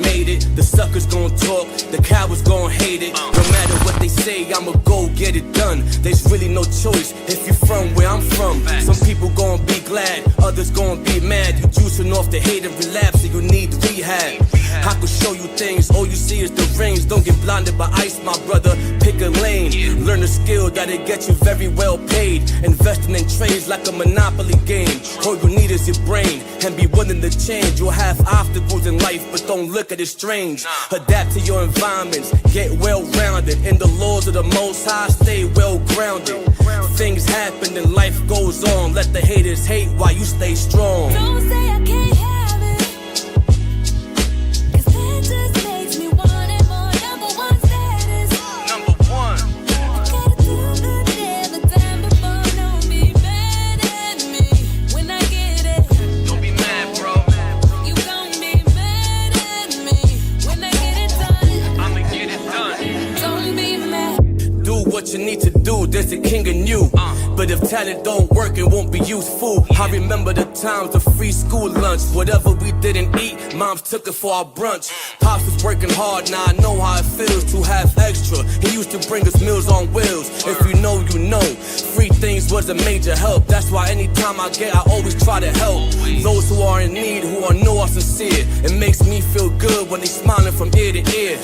made it. The suckers gon' talk, the cowards gon' hate it. No matter what they say, I'ma go get it done. There's really no choice if you from where I'm from. Some people gon' be glad, others gon' be mad. You juicing off the hate and relapse, so you need rehab. I could show you things, all you see is the rings. Don't get blinded by ice, my brother. Pick a lane, learn a skill that'll get you very well paid. Investing in trades like a monopoly game. All you need is your brain and be willing to change. You'll have obstacles in life, but don't look at it strange. Adapt to your environments, get well-rounded. In the laws of the Most High, stay well-grounded. Things happen and life goes on. Let the haters hate while you stay strong. Don't say I can't have it, 'cause that just makes me want it more. Number one status. Number one. I gotta do good every time before. Don't be mad at me when I get it. Don't be mad, bro. You gon' be mad at me when I get it done. I'ma get it done. Don't be mad. Do what you need to do, there's a king in you. But if talent don't work, it won't be useful. I remember the times of free school lunch. Whatever we didn't eat, moms took it for our brunch. Pops was working hard, now I know how it feels to have extra. He used to bring us meals on wheels. If you know, you know. Free things was a major help. That's why anytime I get, I always try to help. Those who are in need, who know are sincere. It makes me feel good when they smiling from ear to ear.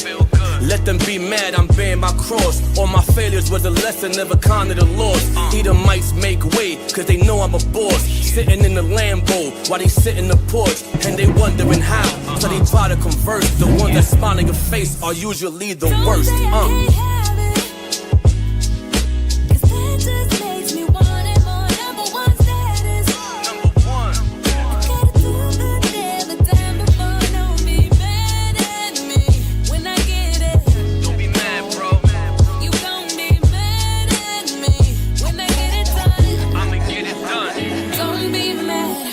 Let them be mad, I'm bearing my cross. All my failures was a lesson, never counted a loss. Edomites make way, cause they know I'm a boss. Sitting in the Lambo, while they sit in the porch. And they wondering how, so they try to converse. The ones that smile in your face are usually the worst. Don't say I can't have it, 'cause that just makes me want it more. Number one status. Number one. I gotta do good every time before. Don't be mad at me when I get it. Don't be mad, bro. You gon' be mad at me when I get it done. I'ma get it done. Don't be mad.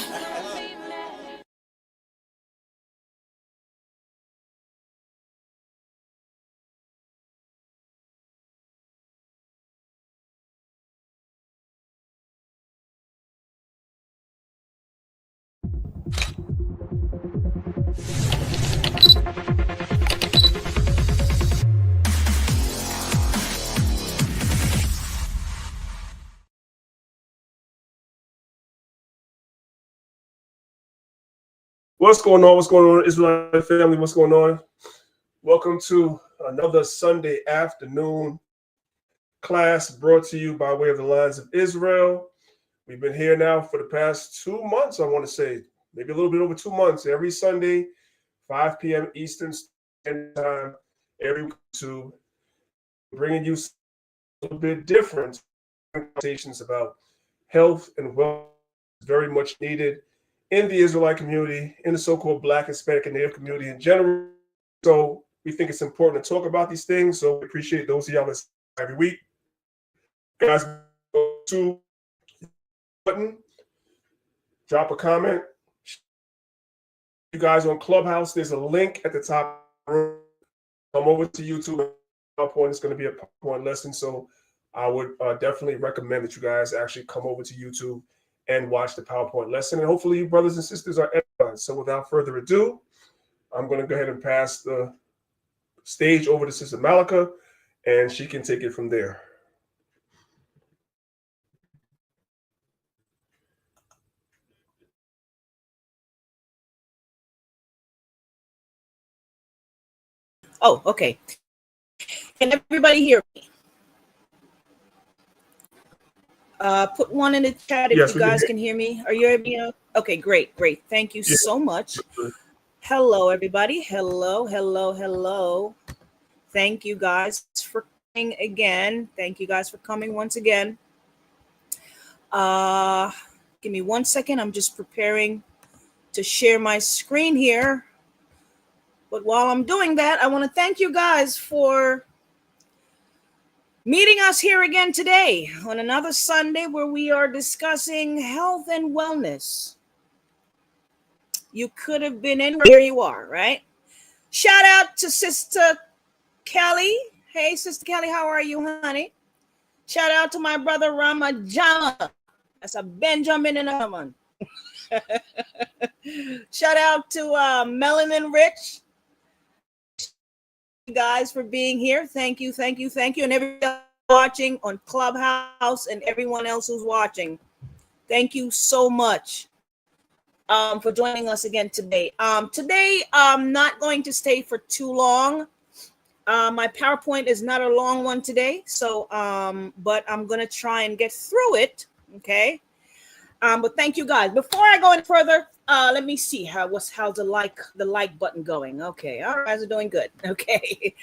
What's going on? What's going on, Israelite family? What's going on? Welcome to another Sunday afternoon class brought to you by way of the Lines of Israel. We've been here now for the past 2 months, I want to say, maybe a little bit over 2 months, every Sunday, 5 p.m. Eastern Standard Time, every week to bringing you a little bit different conversations about health and wealth. Very much needed in the Israelite community, in the so-called Black, Hispanic, and Native community in general. So we think it's important to talk about these things. So we appreciate those of y'all that every week. Guys, go to the button, drop a comment. You guys on Clubhouse, there's a link at the top of the room. Come over to YouTube. PowerPoint is going to be a PowerPoint lesson. So I would definitely recommend that you guys actually come over to YouTube and watch the PowerPoint lesson. And hopefully you brothers and sisters are edified. So without further ado, I'm going to go ahead and pass the stage over to Sister Malika, and she can take it from there. Oh, okay. Can everybody hear me? Put one in the chat if Yes, you we can guys hear. can hear me. Are you hearing me? Okay, great. Thank you Yes. so much. Hello, everybody. Hello. Thank you guys for coming again. Thank you guys for coming once again. Give me 1 second. I'm just preparing to share my screen here. But while I'm doing that, I want to thank you guys for meeting us here again today on another Sunday where we are discussing health and wellness. You could have been anywhere. Here you are, right? Shout out to Sister Kelly. Hey, Sister Kelly, how are you, honey? Shout out to my brother Ramajama. That's a Benjamin and a man. Shout out to Melanin Rich. guys for being here. Thank you, thank you, thank you. And everyone watching on Clubhouse and everyone else who's watching. Thank you so much for joining us again today. Today, I'm not going to stay for too long. My PowerPoint is not a long one today, so but I'm gonna try and get through it. Okay. But thank you guys. Before I go any further, let me see how's the like button going. Okay, all right, guys are doing good. Okay,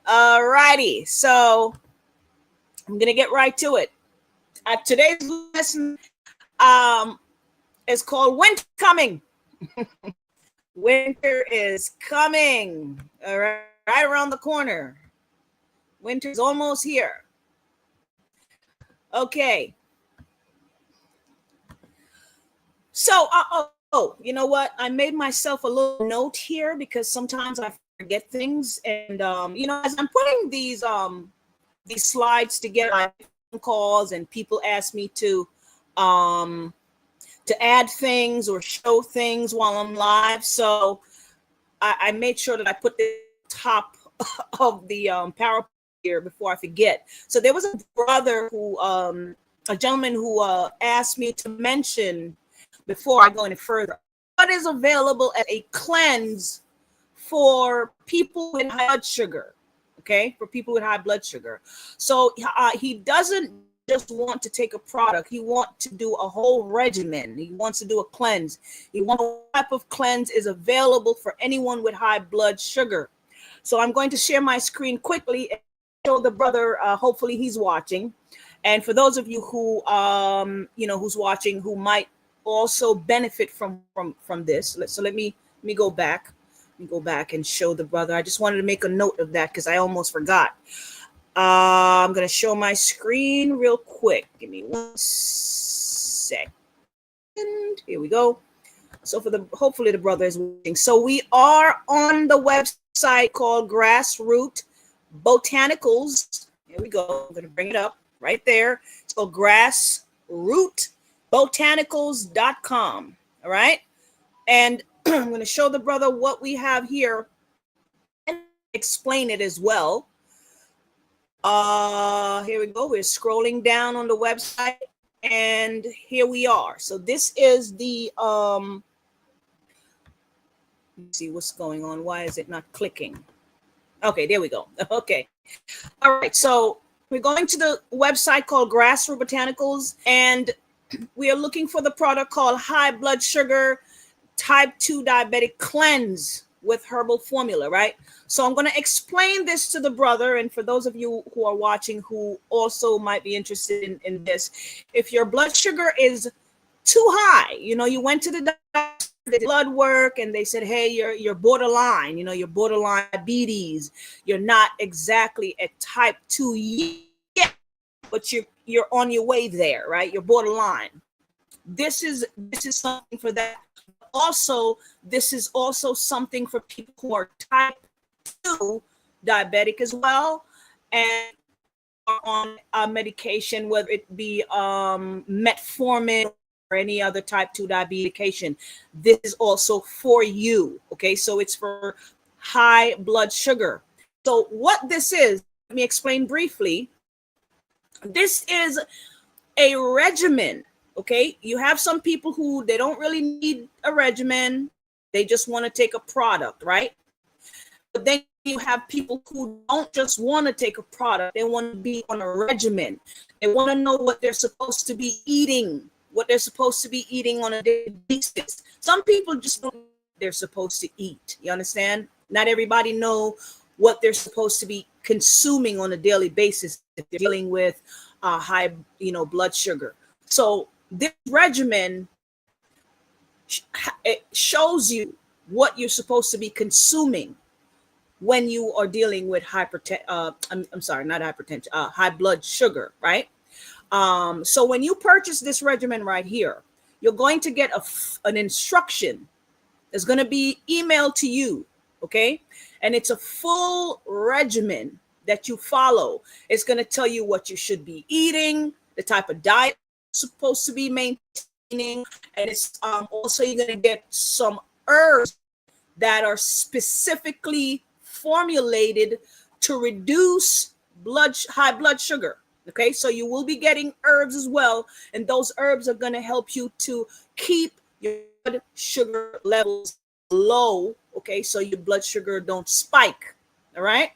all righty. So I'm gonna get right to it. Today's lesson is called Winter Coming. Winter is coming. All right, right around the corner. Winter's almost here. Okay. So, you know what? I made myself a little note here because sometimes I forget things, and you know, as I'm putting these slides together, I get phone calls and people ask me to add things or show things while I'm live. So I made sure that I put the top of the PowerPoint here before I forget. So there was a brother who, a gentleman who asked me to mention, before I go any further, what is available as a cleanse for people with high blood sugar? Okay, for people with high blood sugar. So he doesn't just want to take a product. He wants to do a whole regimen. He wants to do a cleanse. He wants what type of cleanse is available for anyone with high blood sugar. So I'm going to share my screen quickly and show the brother. Hopefully he's watching. And for those of you who you know, who's watching, who might also benefit from this. So let me go back. Let me go back and show the brother. I just wanted to make a note of that because I almost forgot. I'm gonna show my screen real quick. Give me 1 second. Here we go. So hopefully the brother is watching. So we are on the website called Grassroot Botanicals. Here we go. I'm gonna bring it up right there. It's called grassrootbotanicals.com. All right. And I'm going to show the brother what we have here and explain it as well. Here we go. We're scrolling down on the website and here we are. So this is the, let's see what's going on. Why is it not clicking? Okay, there we go. Okay. All right. So we're going to the website called Grassroot Botanicals, and we are looking for the product called High Blood Sugar Type 2 Diabetic Cleanse with Herbal Formula, right? So I'm going to explain this to the brother, and for those of you who are watching who also might be interested in this, if your blood sugar is too high, you know, you went to the doctor, they did blood work, and they said, hey, you're borderline, you know, you're borderline diabetes. You're not exactly at type 2 yet, but you're on your way there, right? You're borderline. This is something for that. Also, this is also something for people who are type 2 diabetic as well, and are on medication, whether it be metformin or any other type 2 diabetes medication. This is also for you. Okay, so it's for high blood sugar. So what this is, let me explain briefly. This is a regimen. Okay, you have some people who they don't really need a regimen. They just want to take a product, right? But then you have people who don't just want to take a product. They want to be on a regimen. They want to know what they're supposed to be eating, on a daily basis. Some people just don't know what they're supposed to eat. You understand? Not everybody know what they're supposed to be consuming on a daily basis if they're dealing with high, blood sugar. So this regimen, it shows you what you're supposed to be consuming when you are dealing with high blood sugar, right? So when you purchase this regimen right here, you're going to get an instruction that's going to be emailed to you, okay? And it's a full regimen that you follow. It's going to tell you what you should be eating, the type of diet you're supposed to be maintaining, and it's also you're going to get some herbs that are specifically formulated to reduce high blood sugar. Okay, so you will be getting herbs as well, and those herbs are going to help you to keep your blood sugar levels low. Okay, so your blood sugar don't spike. All right.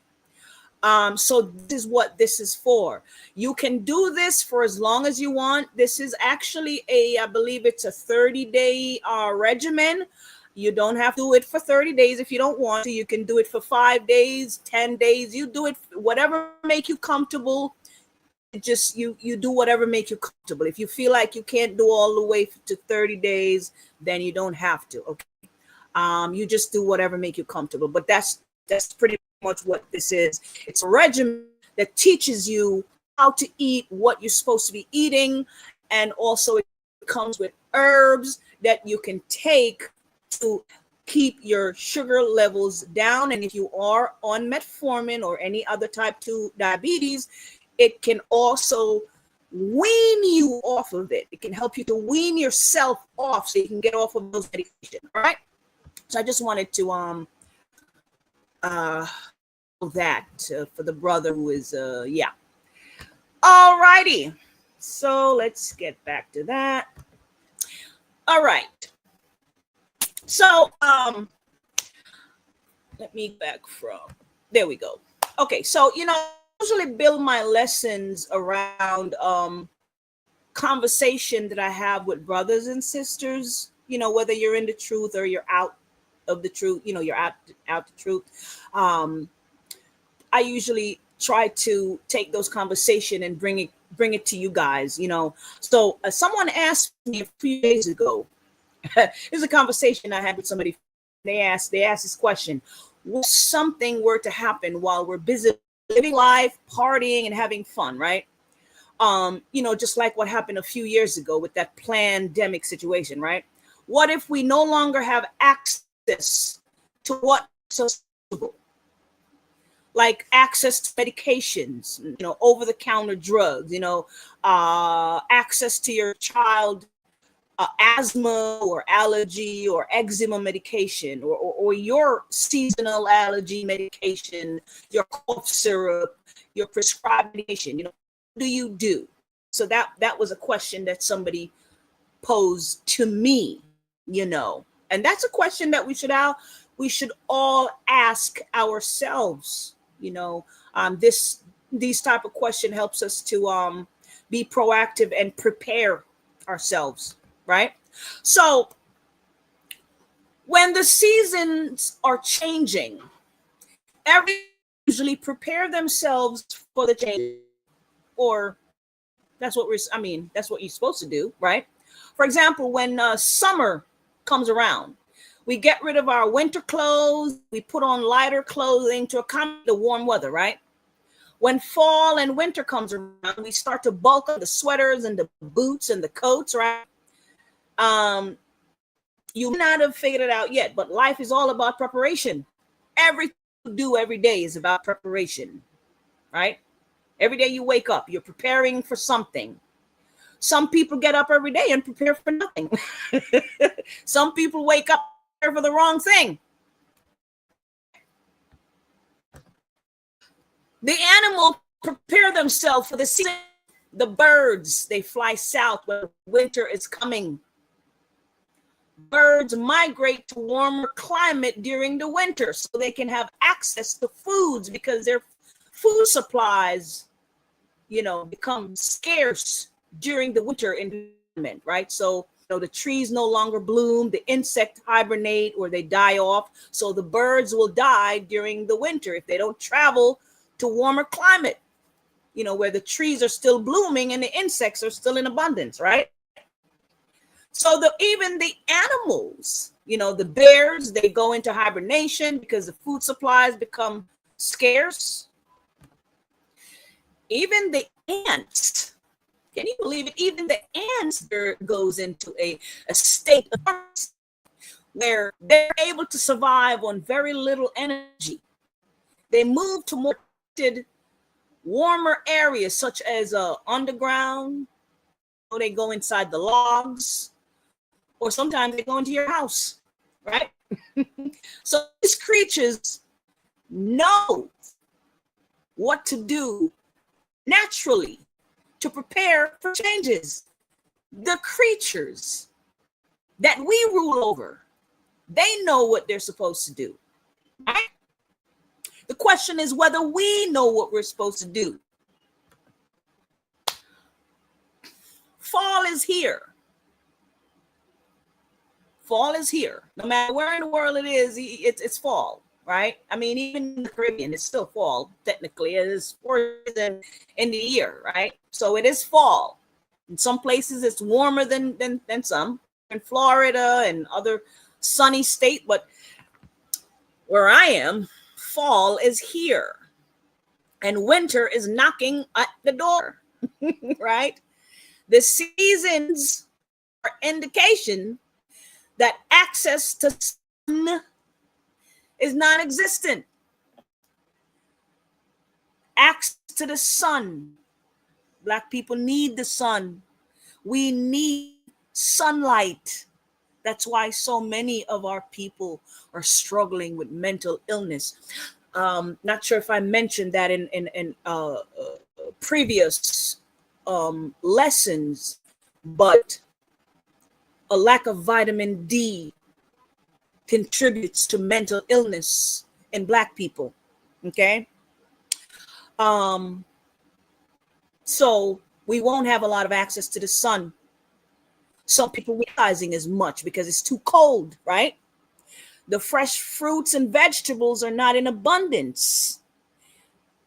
So this is what this is for. You can do this for as long as you want. This is actually I believe it's a 30-day regimen. You don't have to do it for 30 days if you don't want to. You can do it for 5 days, 10 days. You do it, whatever make you comfortable. Just you do whatever make you comfortable. If you feel like you can't do all the way to 30 days, then you don't have to. Okay. You just do whatever make you comfortable. But that's pretty much what this is. It's a regimen that teaches you how to eat, what you're supposed to be eating, and also it comes with herbs that you can take to keep your sugar levels down. And if you are on metformin or any other type 2 diabetes, it can also wean you off of it. It can help you to wean yourself off so you can get off of those medications. All right. So I just wanted to that for the brother who is yeah. All righty. So let's get back to that. All right. So let me back from there we go. Okay, so I usually build my lessons around conversation that I have with brothers and sisters, whether you're in the truth or you're out of the truth, you're out the truth. I usually try to take those conversation and bring it to you guys, So someone asked me a few days ago, here's a conversation I had with somebody. They asked this question: what if something were to happen while we're busy living life, partying, and having fun, right? Just like what happened a few years ago with that pandemic situation, right? What if we no longer have access to what's accessible? Like access to medications, over-the-counter drugs, access to your child asthma or allergy or eczema medication, or your seasonal allergy medication, your cough syrup, your prescribed medication. What do you do? So that was a question that somebody posed to me, and that's a question that we should all ask ourselves. These type of question helps us to be proactive and prepare ourselves, right? So when the seasons are changing, everyone usually prepare themselves for the change, or that's what you're supposed to do, right? For example, when summer comes around, we get rid of our winter clothes. We put on lighter clothing to accommodate the warm weather, right? When fall and winter comes around, we start to bulk up the sweaters and the boots and the coats, right? You may not have figured it out yet, but life is all about preparation. Everything you do every day is about preparation, right? Every day you wake up, you're preparing for something. Some people get up every day and prepare for nothing. Some people wake up for the wrong thing. The animals prepare themselves for the season. The birds, they fly south when winter is coming. Birds migrate to warmer climate during the winter so they can have access to foods, because their food supplies, become scarce during the winter environment, right? So the trees no longer bloom, the insect hibernate or they die off. So the birds will die during the winter if they don't travel to warmer climate, where the trees are still blooming and the insects are still in abundance, right? So even the animals, the bears, they go into hibernation because the food supplies become scarce. Even the ants, can you believe it? Even the ants goes into a state of where they're able to survive on very little energy. They move to more warmer areas such as underground, or they go inside the logs, or sometimes they go into your house, right? So these creatures, know what to do naturally to prepare for changes. The creatures that we rule over, they know what they're supposed to do. Right? The question is whether we know what we're supposed to do. Fall is here. Fall is here. No matter where in the world it is, it's fall, right? I mean, even in the Caribbean, it's still fall. Technically, it is 4 days in the year, right? So it is fall. In some places, it's warmer than some. In Florida and other sunny state, but where I am, fall is here, and winter is knocking at the door, right? The seasons are indication that access to sun is non-existent. Access to the sun. Black people need the sun. We need sunlight. That's why so many of our people are struggling with mental illness. Not sure if I mentioned that in previous lessons, but a lack of vitamin D contributes to mental illness in Black people. Okay. So we won't have a lot of access to the sun. Some people realizing as much because it's too cold, right? The fresh fruits and vegetables are not in abundance.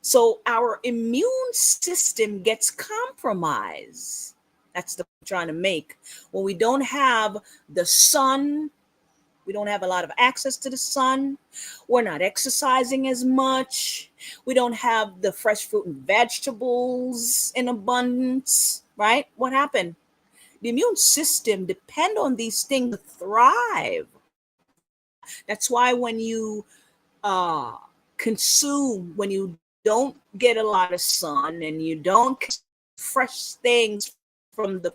So our immune system gets compromised. That's the point I'm trying to make. When we don't have the sun, we don't have a lot of access to the sun. We're not exercising as much. We don't have the fresh fruit and vegetables in abundance, right? What happened? The immune system depends on these things to thrive. That's why when you consume, when you don't get a lot of sun and you don't get fresh things from the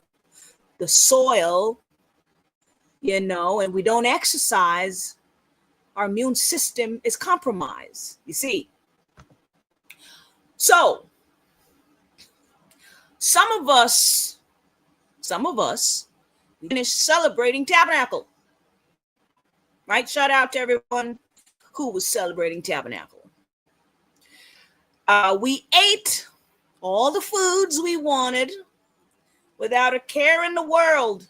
soil, you know, and we don't exercise, our immune system is compromised, you see. So some of us finished celebrating Tabernacle, right? Shout out to everyone who was celebrating Tabernacle. We ate all the foods we wanted without a care in the world.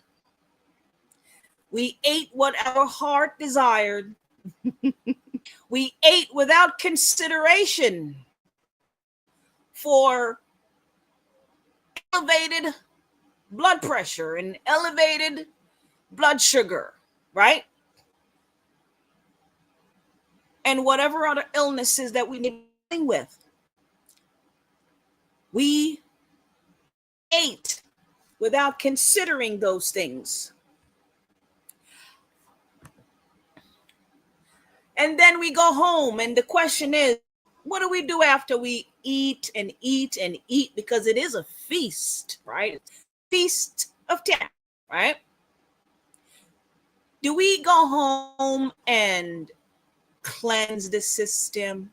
We ate what our heart desired. We ate without consideration for elevated blood pressure and elevated blood sugar, right? And whatever other illnesses that we need dealing with. We ate without considering those things. And then we go home, and the question is, what do we do after we eat and eat and eat? Because it is a feast, right? Feast of Tabernacle, right? Do we go home and cleanse the system?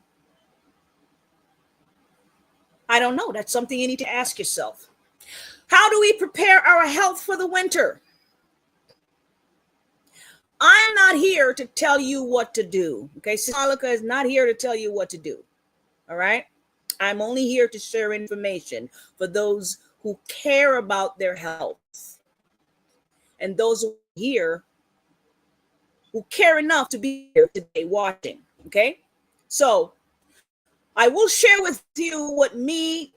I don't know. That's something you need to ask yourself. How do we prepare our health for the winter? I'm not here to tell you what to do. Okay, Malika is not here to tell you what to do. All right. I'm only here to share information for those who care about their health and those who are here who care enough to be here today watching. Okay, so I will share with you what me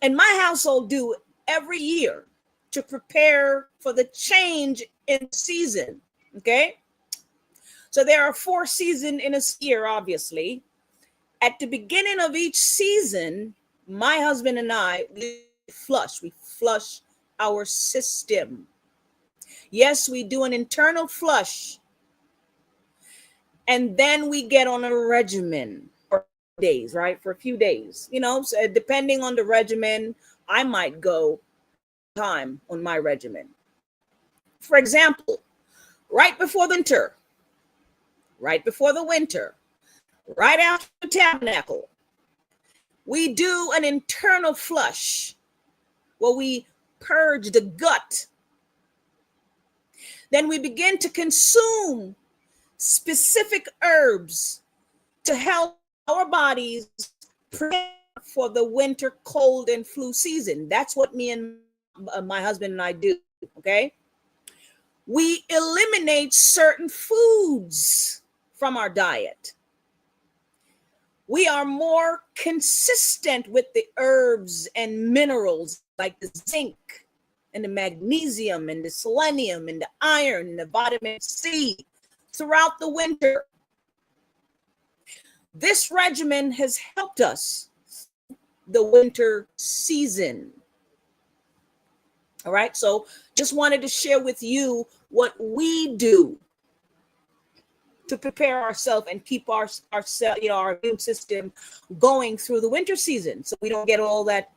and my household do every year to prepare for the change in season. Okay, so there are 4 seasons in a year, obviously. At the beginning of each season, my husband and I, we flush our system. Yes, we do an internal flush. And then we get on a regimen for days, right? For a few days, you know, so depending on the regimen, I might go time on my regimen. For example, right before the winter, right after the tabernacle, we do an internal flush where we purge the gut. Then we begin to consume specific herbs to help our bodies prepare for the winter cold and flu season. That's what me and my husband and I do. Okay. We eliminate certain foods from our diet. We are more consistent with the herbs and minerals like the zinc and the magnesium and the selenium and the iron and the vitamin C throughout the winter. This regimen has helped us the winter season. All right, so just wanted to share with you what we do to prepare ourselves and keep our immune system going through the winter season, so we don't get all that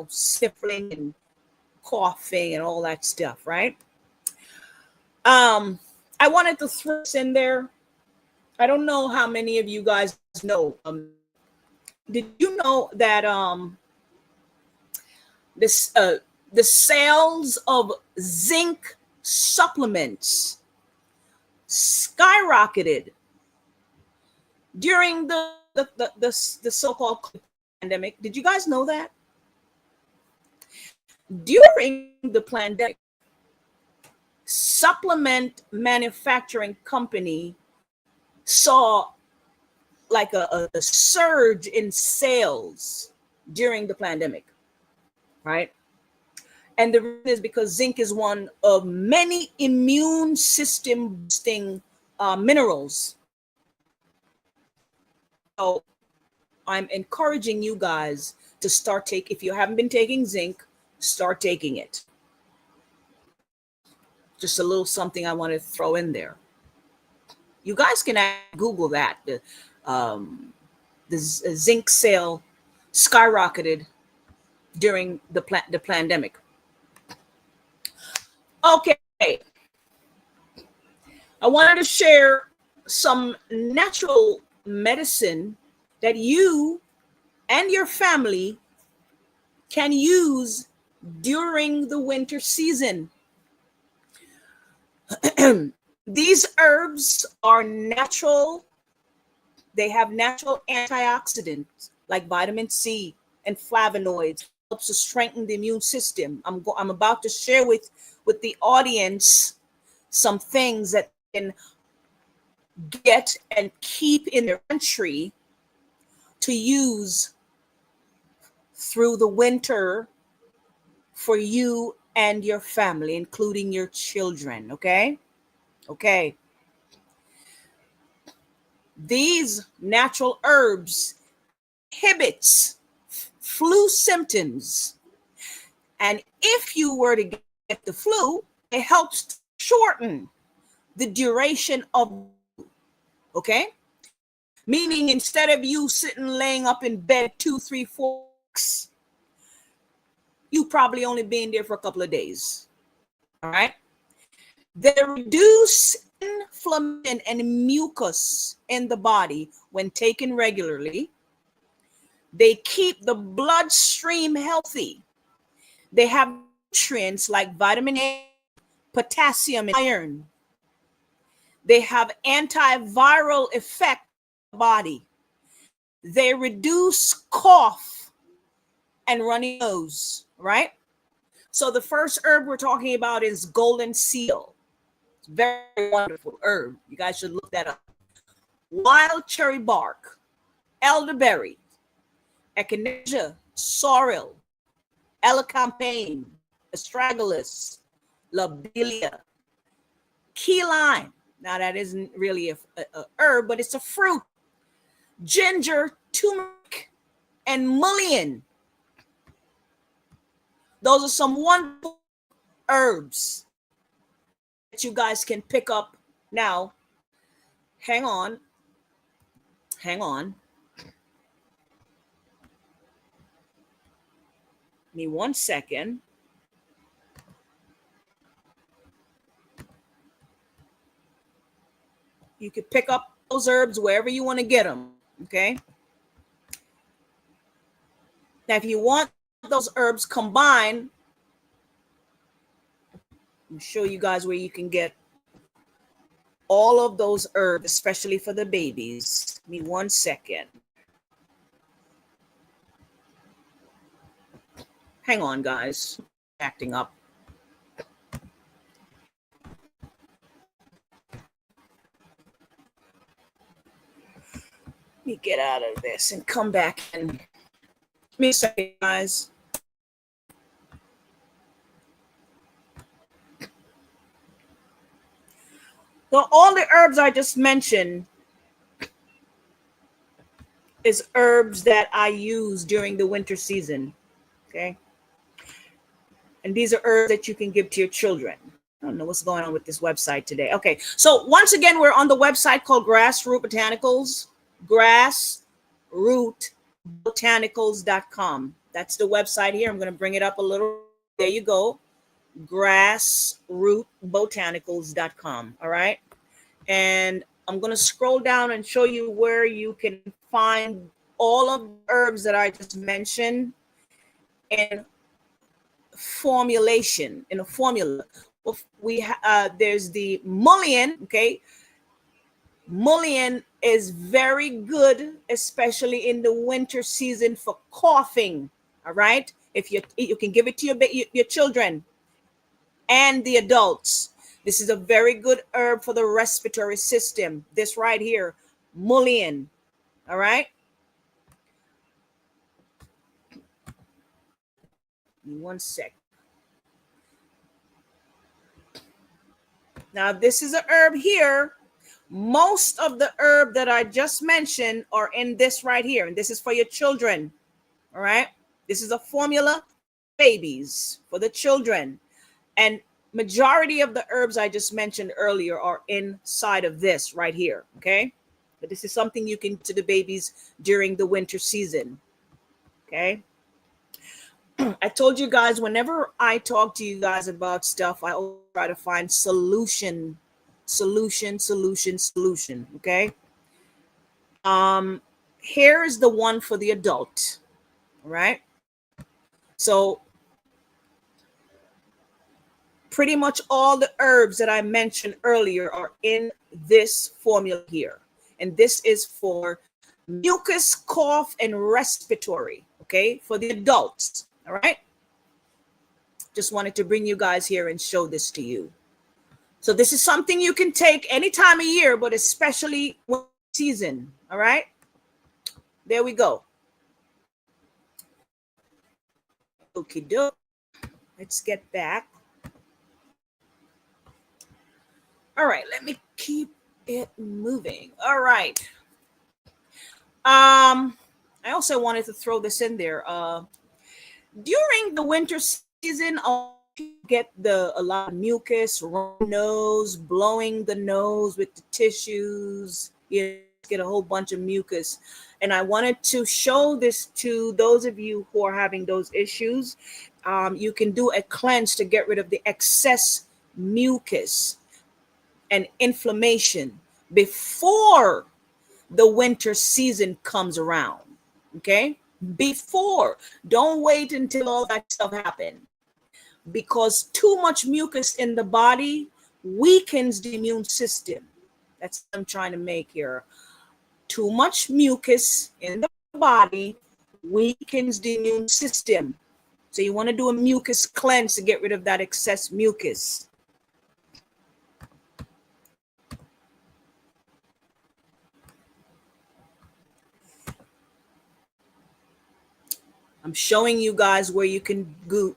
sniffling and coughing and all that stuff, right? I wanted to throw this in there. I don't know how many of you guys know. Did you know that the sales of zinc supplements skyrocketed during the so-called pandemic? Did you guys know that? During the pandemic, supplement manufacturing company saw like a surge in sales during the pandemic, right? And the reason is because zinc is one of many immune system boosting minerals. So I'm encouraging you guys to start if you haven't been taking zinc, start taking it. Just a little something I want to throw in there. You guys can Google that. The zinc sale skyrocketed during the pandemic. Okay, I wanted to share some natural medicine that you and your family can use during the winter season. These herbs are natural. They have natural antioxidants like vitamin C and flavonoids. Helps to strengthen the immune system. I'm about to share with the audience some things that can get and keep in their pantry to use through the winter for you and your family, including your children. Okay. These natural herbs inhibits flu symptoms, and if you were to get the flu, it helps shorten the duration of, okay? Meaning instead of you sitting laying up in bed 2, 3, 4 weeks, you probably only been there for a couple of days. All right. They reduce inflammation and mucus in the body when taken regularly. They keep the bloodstream healthy. They have nutrients like vitamin A, potassium, and iron. They have antiviral effect on the body. They reduce cough and runny nose, right? So the first herb we're talking about is golden seal. It's a very wonderful herb. You guys should look that up. Wild cherry bark, elderberry, echinacea, sorrel, elecampane, astragalus, lobelia, key lime. Now that isn't really a herb, but it's a fruit. Ginger, turmeric, and mullein. Those are some wonderful herbs that you guys can pick up now. Hang on. Give me 1 second. You could pick up those herbs wherever you want to get them. Okay. Now, if you want those herbs combined, I'll show you guys where you can get all of those herbs, especially for the babies. Give me 1 second. Hang on, guys. Acting up. Let me get out of this and come back and give me a second, guys. So all the herbs I just mentioned is herbs that I use during the winter season. Okay. And these are herbs that you can give to your children. I don't know what's going on with this website today. Okay. So once again, we're on the website called Grassroot Botanicals, grassrootbotanicals.com. That's the website here. I'm going to bring it up a little. There you go. Grassrootbotanicals.com. All right. And I'm going to scroll down and show you where you can find all of the herbs that I just mentioned in formulation, in a formula. There's the mullein. Okay. Mullein is very good, especially in the winter season for coughing. All right. If you can give it to your children and the adults. This is a very good herb for the respiratory system. This right here, mullein. All right. 1 sec. Now, this is a herb here. Most of the herb that I just mentioned are in this right here. And this is for your children. All right. This is a formula babies for the children. And majority of the herbs I just mentioned earlier are inside of this right here. Okay. But this is something you can to the babies during the winter season. Okay. I told you guys, whenever I talk to you guys about stuff, I always try to find solution. Okay. Here is the one for the adult. All right. So pretty much all the herbs that I mentioned earlier are in this formula here. And this is for mucus, cough, and respiratory. Okay. For the adults. All right. Just wanted to bring you guys here and show this to you. So this is something you can take any time of year, but especially winter season. All right. There we go. Okie doke. Let's get back. All right. Let me keep it moving. All right. I also wanted to throw this in there. During the winter season, I'll get a lot of mucus, running nose, blowing the nose with the tissues. You get a whole bunch of mucus. And I wanted to show this to those of you who are having those issues. You can do a cleanse to get rid of the excess mucus and inflammation before the winter season comes around. Okay. Before, don't wait until all that stuff happens, because too much mucus in the body weakens the immune system. That's what I'm trying to make here. Too much mucus in the body weakens the immune system. So you want to do a mucus cleanse to get rid of that excess mucus. I'm showing you guys where you can do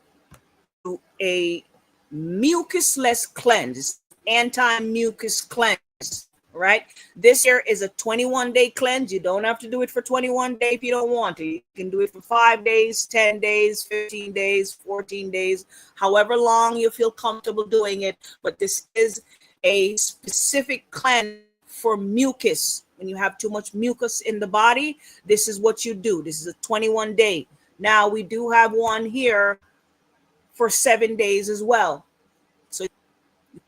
a mucus-less cleanse, anti-mucus cleanse, right? This here is a 21-day cleanse. You don't have to do it for 21 days if you don't want to. You can do it for 5 days, 10 days, 15 days, 14 days, however long you feel comfortable doing it. But this is a specific cleanse for mucus. When you have too much mucus in the body, this is what you do. This is a 21-day. Now we do have one here for 7 days as well. So you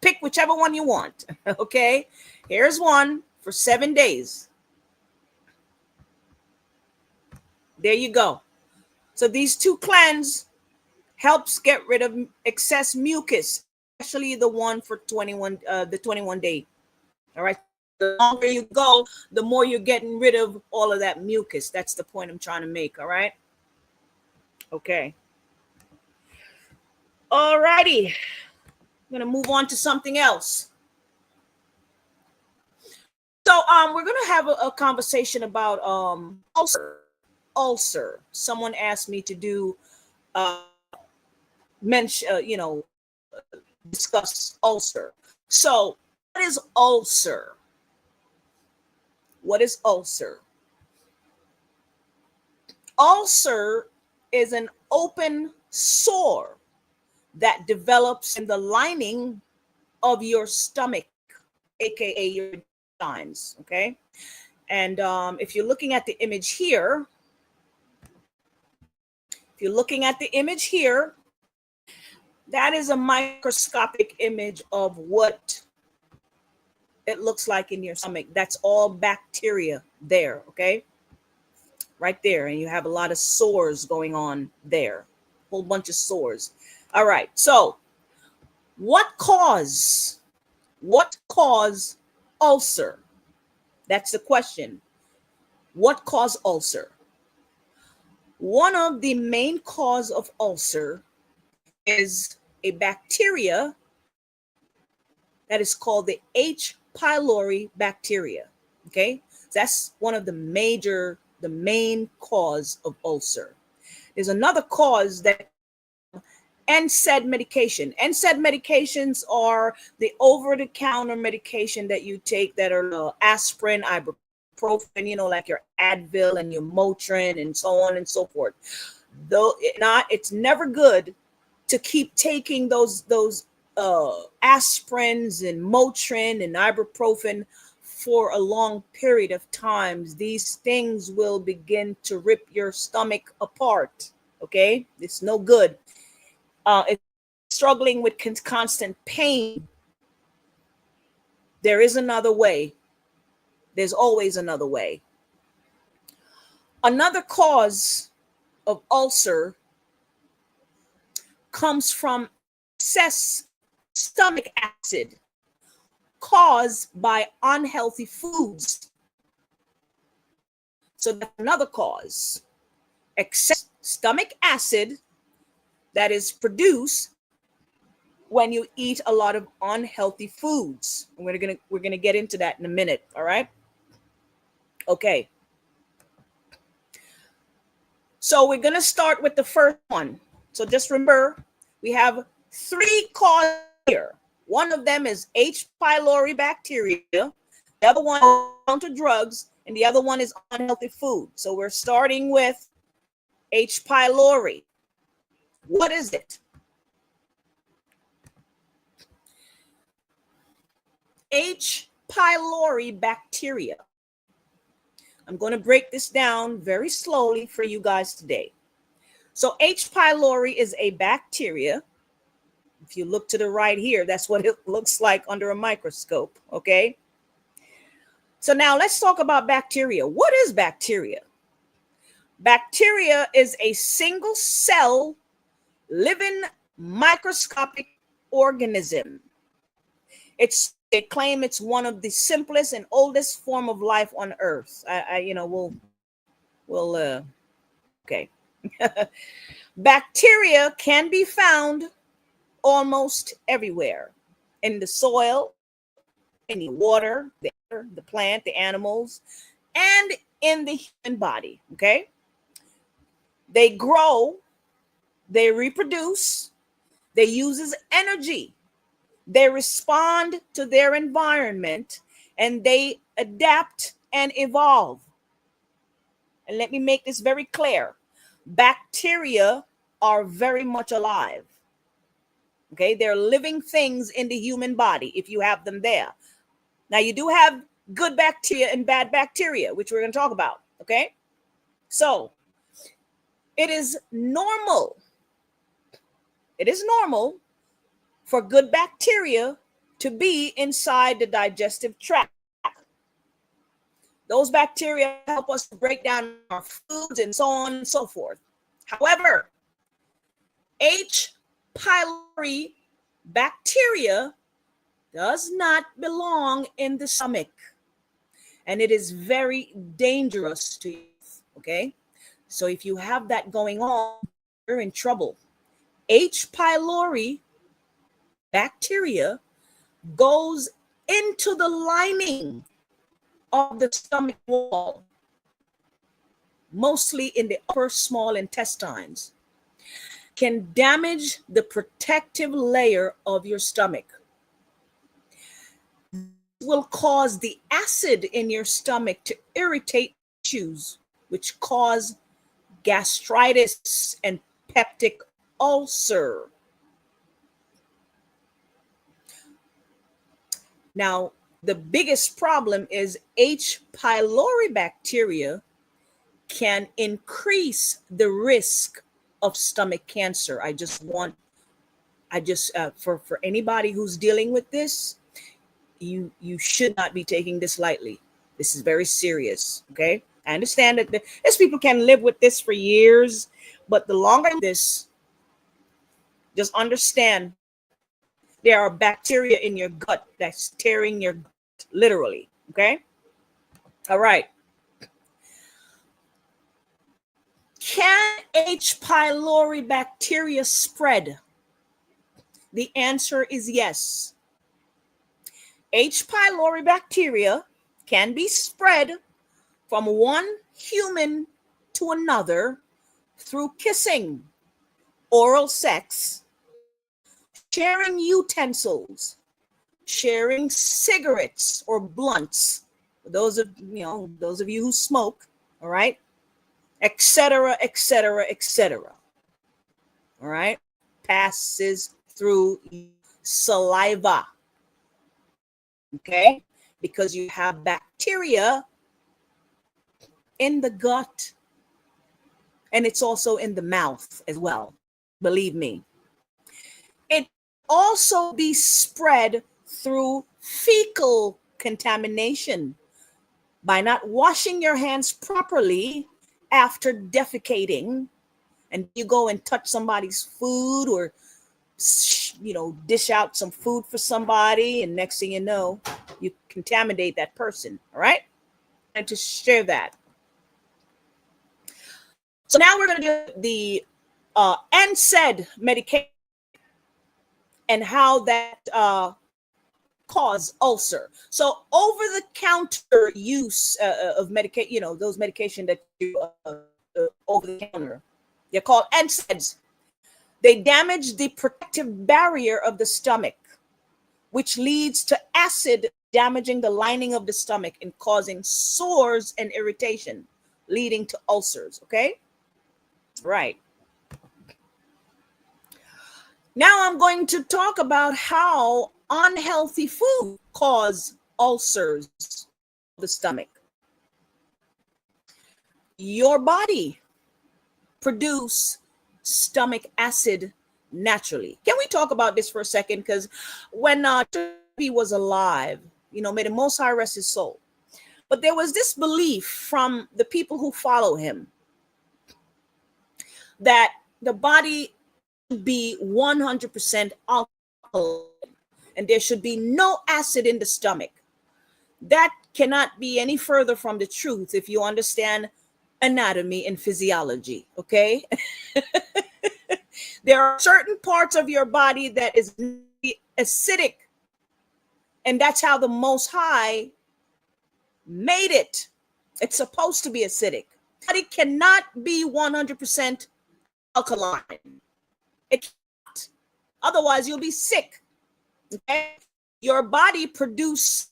pick whichever one you want. Okay. Here's one for 7 days. There you go. So these two cleanse helps get rid of excess mucus, especially the one for 21, the 21 day. All right. The longer you go, the more you're getting rid of all of that mucus. That's the point I'm trying to make. All right. Okay. All righty. I'm gonna move on to something else. So we're gonna have a conversation about ulcer. Someone asked me to do discuss ulcer. So what is ulcer? What is ulcer? Ulcer is an open sore that develops in the lining of your stomach, aka your intestines. Okay, and if you're looking at the image here, that is a microscopic image of what it looks like in your stomach. That's all bacteria there, okay? Right there. And you have a lot of sores going on there. A whole bunch of sores. All right. So what cause ulcer? That's the question. What cause ulcer? One of the main cause of ulcer is a bacteria that is called the H. pylori bacteria. Okay, that's one of the main cause of ulcer. There's another cause that NSAID medication. NSAID medications are the over-the-counter medication that you take that are aspirin, ibuprofen, like your Advil and your Motrin and so on and so forth. Though it's never good to keep taking those aspirins and Motrin and ibuprofen for a long period of times. These things will begin to rip your stomach apart. Okay, it's no good. It's struggling with constant pain. There is another way. There's always another way. Another cause of ulcer comes from excess stomach acid caused by unhealthy foods. So that's another cause. Excess stomach acid that is produced when you eat a lot of unhealthy foods. And we're gonna get into that in a minute. All right. Okay. So we're gonna start with the first one. So just remember, we have 3 causes here. One of them is H. pylori bacteria. The other one is to drugs, and the other one is unhealthy food. So we're starting with H. pylori. What is it? H. pylori bacteria. I'm going to break this down very slowly for you guys today. So H. pylori is a bacteria. If you look to the right here, that's what it looks like under a microscope, okay? So now let's talk about bacteria. What is bacteria? Bacteria is a single cell living microscopic organism. They claim it's one of the simplest and oldest form of life on Earth. Okay. Bacteria can be found almost everywhere, in the soil, in the water, the air, the plant, the animals, and in the human body. Okay. They grow, they reproduce, they use energy, they respond to their environment, and they adapt and evolve. And let me make this very clear. Bacteria are very much alive. Okay, they're living things in the human body if you have them there. Now, you do have good bacteria and bad bacteria, which we're going to talk about. Okay, so it is normal. It is normal for good bacteria to be inside the digestive tract. Those bacteria help us to break down our foods and so on and so forth. However, H. pylori bacteria does not belong in the stomach, and it is very dangerous to you. Okay, so if you have that going on, you're in trouble. H. pylori bacteria goes into the lining of the stomach wall, mostly in the upper small intestines, can damage the protective layer of your stomach. Will cause the acid in your stomach to irritate tissues, which cause gastritis and peptic ulcer. Now, the biggest problem is H. pylori bacteria can increase the risk of stomach cancer. For anybody who's dealing with this, you should not be taking this lightly. This is very serious. Okay, I understand that there's people can live with this for years, but the longer this, just understand there are bacteria in your gut that's tearing your gut, literally. Okay, all right. Can H. pylori bacteria spread? The answer is yes. H. pylori bacteria can be spread from one human to another through kissing, oral sex, sharing utensils, sharing cigarettes or blunts. Those of you who smoke, all right, etc., etc., etc. All right, passes through saliva. Okay, because you have bacteria in the gut, and it's also in the mouth as well. Believe me. It also be spread through fecal contamination by not washing your hands properly after defecating, and you go and touch somebody's food or dish out some food for somebody, and next thing you know, you contaminate that person. All right, and to share that. So now we're going to do the NSAID medication and how that cause ulcer. So over-the-counter use of medication, those medication that you over the counter, they're called NSAIDs. They damage the protective barrier of the stomach, which leads to acid damaging the lining of the stomach and causing sores and irritation, leading to ulcers. Okay, right. Now I'm going to talk about how unhealthy food cause ulcers of the stomach. Your body produce stomach acid naturally. Can we talk about this for a second? Because when he was alive, may the Most High rest his soul. But there was this belief from the people who follow him that the body should be 100% alkaline and there should be no acid in the stomach. That cannot be any further from the truth if you understand anatomy and physiology, okay? There are certain parts of your body that is acidic, and that's how the Most High made it. It's supposed to be acidic. But it cannot be 100% alkaline. It can't. Otherwise, you'll be sick. Okay? Your body produces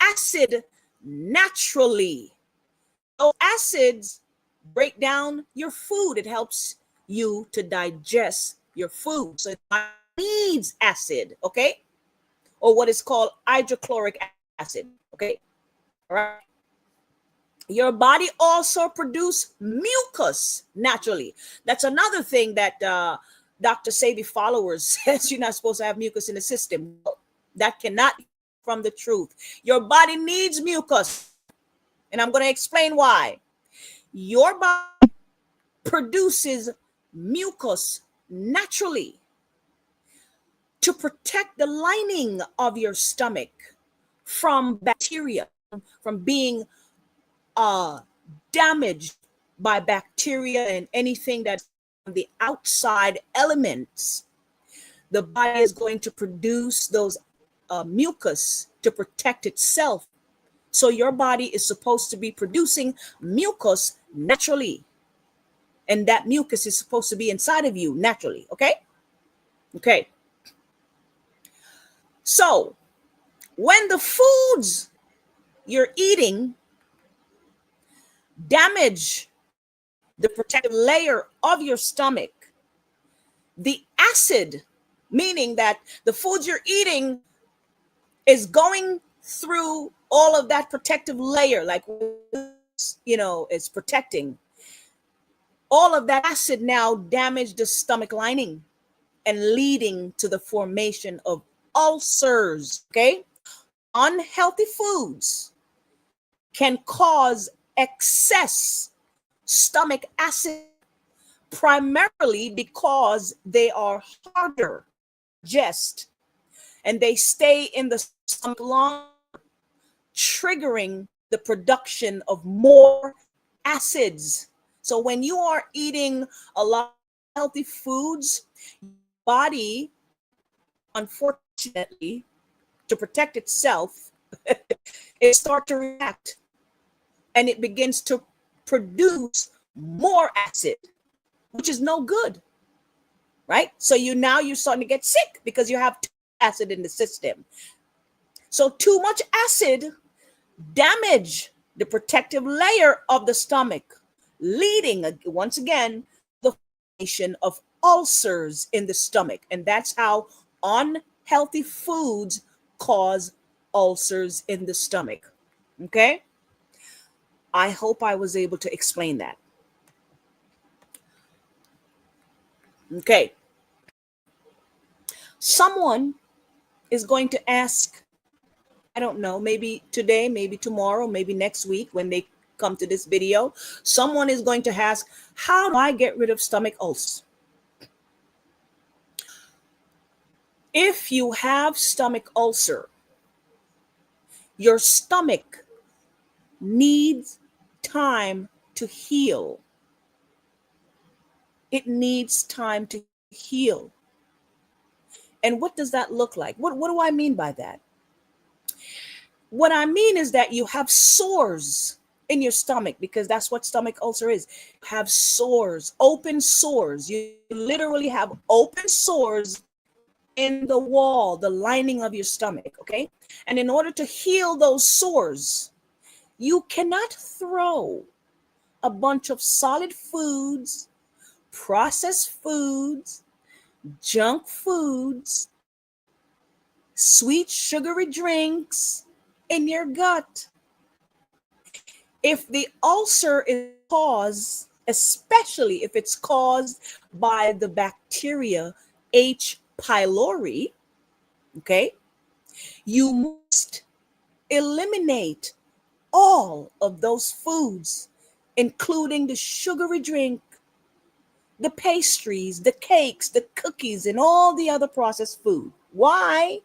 acid naturally. So acids break down your food. It helps you to digest your food. So it needs acid, okay? Or what is called hydrochloric acid, okay? All right. Your body also produces mucus naturally. That's another thing that Dr. Sebi followers says you're not supposed to have mucus in the system. That cannot be from the truth. Your body needs mucus. And I'm going to explain why. Your body produces mucus naturally to protect the lining of your stomach from bacteria, from being damaged by bacteria and anything that's on the outside elements. The body is going to produce those mucus to protect itself. So your body is supposed to be producing mucus naturally. And that mucus is supposed to be inside of you naturally. Okay? Okay. So when the foods you're eating damage the protective layer of your stomach, the acid, meaning that the foods you're eating is going through all of that protective layer, like, it's protecting. All of that acid now damage the stomach lining and leading to the formation of ulcers. Okay? Unhealthy foods can cause excess stomach acid, primarily because they are harder to digest and they stay in the stomach long, triggering the production of more acids. So when you are eating a lot of healthy foods, your body, unfortunately, to protect itself, it starts to react and it begins to produce more acid, which is no good, right? So you're starting to get sick because you have too much acid in the system. So too much acid damage the protective layer of the stomach, leading once again the formation of ulcers in the stomach. And that's how unhealthy foods cause ulcers in the stomach. Okay? I hope I was able to explain that. Okay. Someone is going to ask, I don't know, maybe today, maybe tomorrow, maybe next week when they come to this video, someone is going to ask, how do I get rid of stomach ulcers? If you have stomach ulcer, your stomach needs time to heal. It needs time to heal. And what does that look like? What do I mean by that? What I mean is that you have sores in your stomach, because that's what stomach ulcer is. You have sores, open sores. You literally have open sores in the wall, the lining of your stomach, okay? And in order to heal those sores, you cannot throw a bunch of solid foods, processed foods, junk foods, sweet sugary drinks in your gut. If the ulcer is caused, especially if it's caused by the bacteria H. pylori, okay, you must eliminate all of those foods, including the sugary drink, the pastries, the cakes, the cookies, and all the other processed food. Why?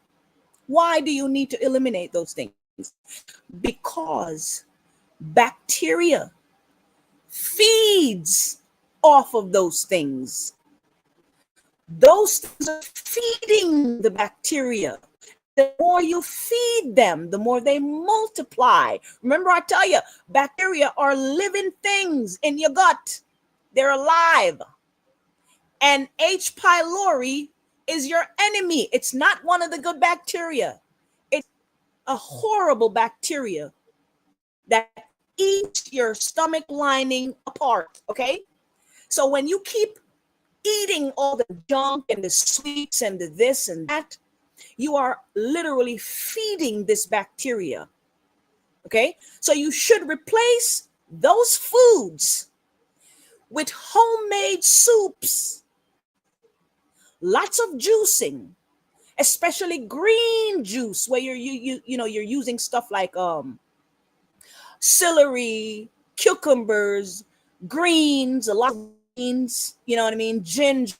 Why do you need to eliminate those things? Because bacteria feeds off of those things. Those things are feeding the bacteria. The more you feed them, the more they multiply. Remember, I tell you, bacteria are living things in your gut. They're alive. And H. pylori is your enemy. It's not one of the good bacteria. It's a horrible bacteria that eats your stomach lining apart, okay? So when you keep eating all the junk and the sweets and the this and that, you are literally feeding this bacteria, okay? So you should replace those foods with homemade soups, lots of juicing, especially green juice, where you're using stuff like celery, cucumbers, greens, a lot of greens, you know what I mean? Ginger,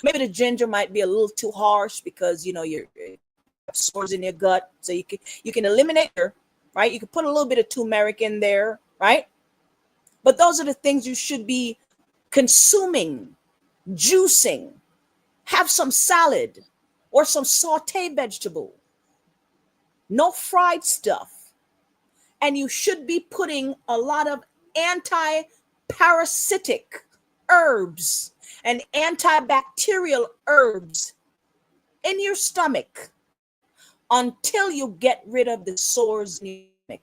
maybe the ginger might be a little too harsh because, you're sores in your gut. So you can eliminate her, right? You can put a little bit of turmeric in there, right? But those are the things you should be consuming, juicing. Have some salad or some sauté vegetable. No fried stuff. And you should be putting a lot of anti-parasitic herbs and antibacterial herbs in your stomach until you get rid of the sores in your stomach.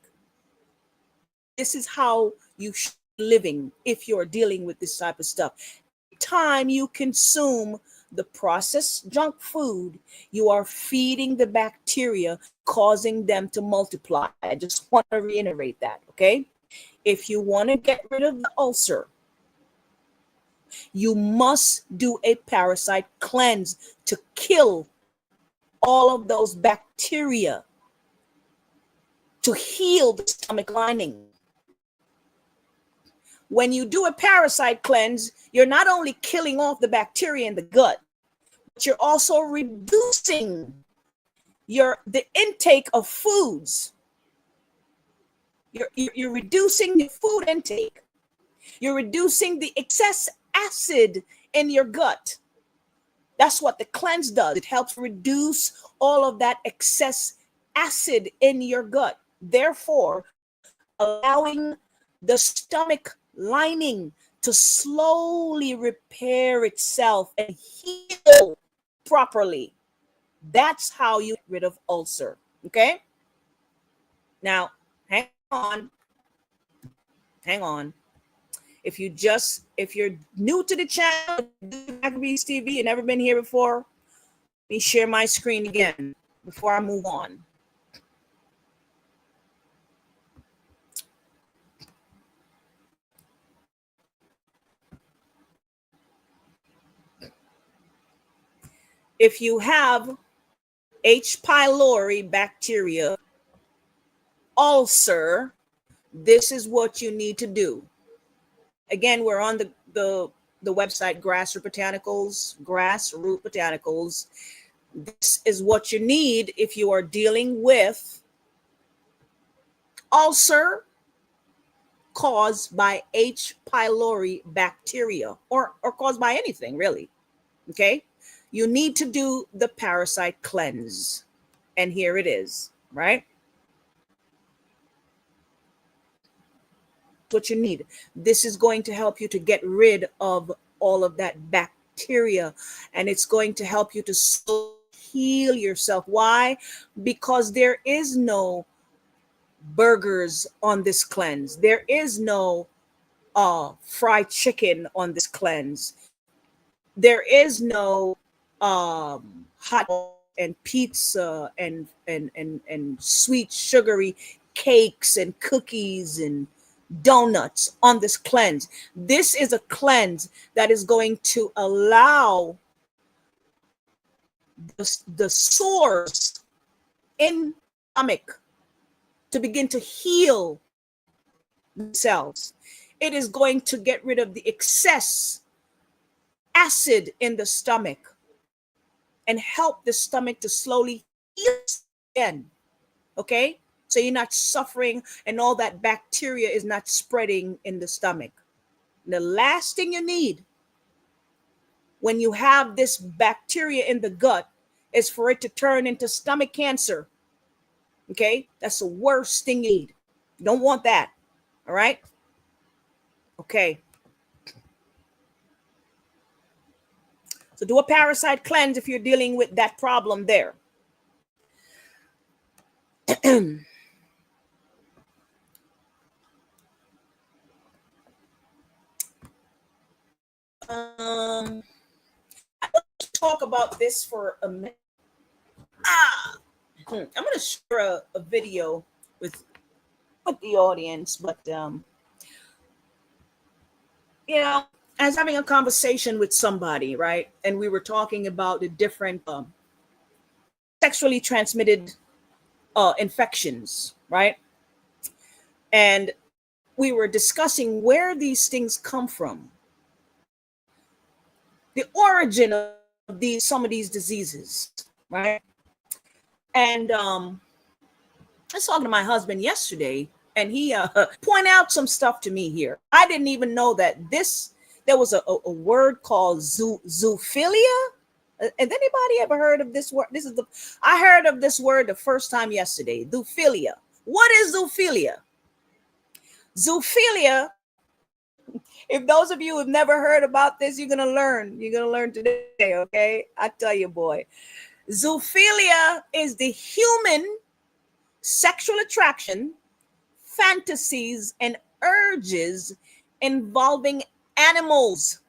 This is how you should be living if you're dealing with this type of stuff. Time you consume the processed junk food, you are feeding the bacteria, causing them to multiply. I just want to reiterate that, okay? If you want to get rid of the ulcer, you must do a parasite cleanse to kill all of those bacteria, to heal the stomach lining. When you do a parasite cleanse, you're not only killing off the bacteria in the gut, but you're also reducing the intake of foods. You're reducing the food intake. You're reducing the excess acid in your gut. That's what the cleanse does. It helps reduce all of that excess acid in your gut, therefore allowing the stomach lining to slowly repair itself and heal properly. That's how you get rid of ulcer. Okay? Now, hang on. If you're new to the channel, Maccabees TV, and never been here before, let me share my screen again before I move on. If you have H. pylori bacteria ulcer, this is what you need to do. Again, we're on the website Grassroot Botanicals. This is what you need if you are dealing with ulcer caused by H. pylori bacteria or caused by anything, really. Okay? You need to do the parasite cleanse. And here it is, right? What you need. This is going to help you to get rid of all of that bacteria, and it's going to help you to heal yourself. Why? Because there is no burgers on this cleanse. There is no fried chicken on this cleanse. There is no hot and pizza and sweet sugary cakes and cookies and donuts on this cleanse. This is a cleanse that is going to allow the sores in the stomach to begin to heal themselves. It is going to get rid of the excess acid in the stomach and help the stomach to slowly heal again. Okay? So you're not suffering and all that bacteria is not spreading in the stomach. The last thing you need when you have this bacteria in the gut is for it to turn into stomach cancer. Okay? That's the worst thing you need. You don't want that. All right? Okay. So do a parasite cleanse if you're dealing with that problem there. I want to talk about this for a minute. I'm going to share a video with the audience, but I was having a conversation with somebody, right? And we were talking about the different sexually transmitted infections, right? And we were discussing where these things come from, the origin of some of these diseases, right? And I was talking to my husband yesterday, and he pointed out some stuff to me here. I didn't even know that there was a word called zoophilia. Has anybody ever heard of this word? I heard of this word the first time yesterday. Zoophilia. What is zoophilia? Zoophilia, if those of you who have never heard about this, you're gonna learn. You're gonna learn today, okay? I tell you, boy. Zoophilia is the human sexual attraction, fantasies, and urges involving animals,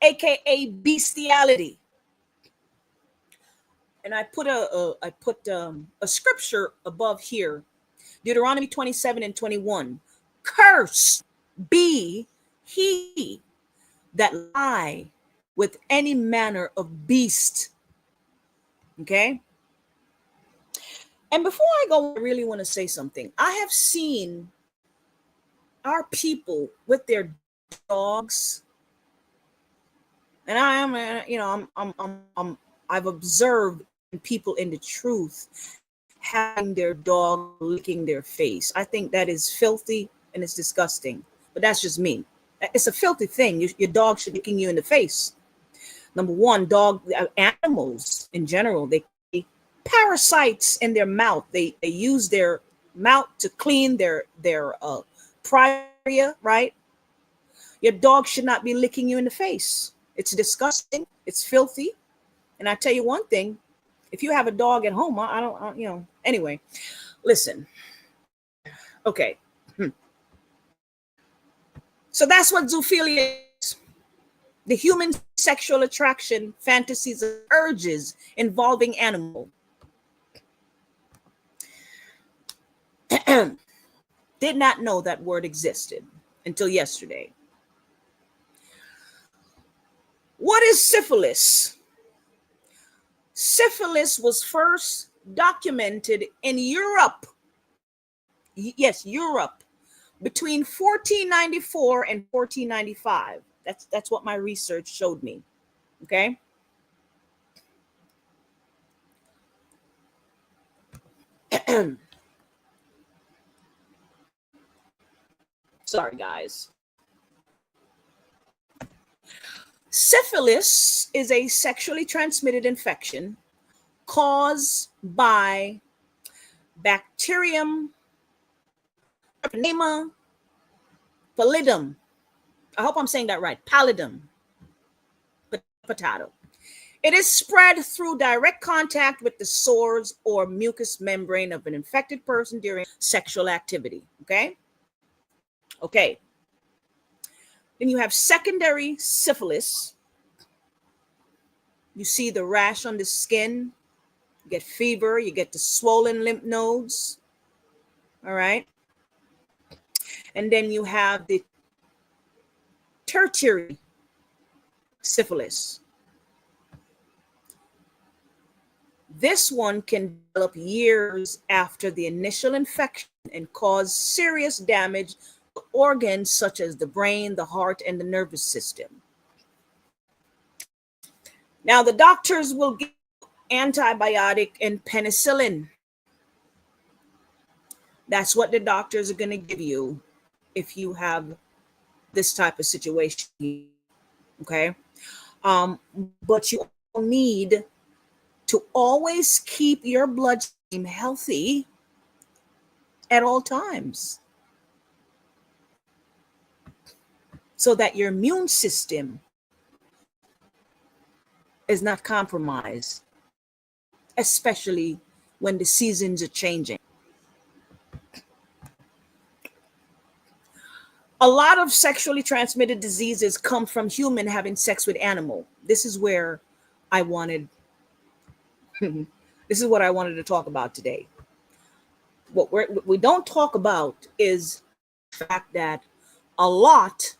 aka bestiality. And I put a scripture above here, Deuteronomy 27:21. Cursed be he that lie with any manner of beast. Okay. And before I go, I really want to say something. I have seen our people with their dogs, and I've observed people in the truth having their dog licking their face. I think that is filthy and it's disgusting, but that's just me. It's a filthy thing. Your dog should be licking you in the face. Number one, animals in general, they parasites in their mouth. They use their mouth to clean their area, right? Your dog should not be licking you in the face. It's disgusting. It's filthy. And I tell you one thing, if you have a dog at home, I don't anyway, listen. Okay. So that's what zoophilia is. The human sexual attraction, fantasies, and urges involving animal. Did not know that word existed until yesterday. What is syphilis? Syphilis was first documented in Europe. Yes, Europe, between 1494 and 1495. That's what my research showed me. Okay. Sorry, guys. Syphilis is a sexually transmitted infection caused by Bacterium Treponema pallidum. I hope I'm saying that right. Pallidum. Potato. It is spread through direct contact with the sores or mucous membrane of an infected person during sexual activity. Okay. Okay. Then you have secondary syphilis. You see the rash on the skin. You get fever. You get the swollen lymph nodes. All right. And then you have the tertiary syphilis. This one can develop years after the initial infection and cause serious damage to organs such as the brain, the heart, and the nervous system. Now, the doctors will give antibiotic and penicillin. That's what the doctors are going to give you if you have this type of situation. Okay. But you need to always keep your bloodstream healthy at all times so that your immune system is not compromised, especially when the seasons are changing. A lot of sexually transmitted diseases come from human having sex with animal. This is where I wanted, this is what I wanted to talk about today. What we don't talk about is the fact that a lot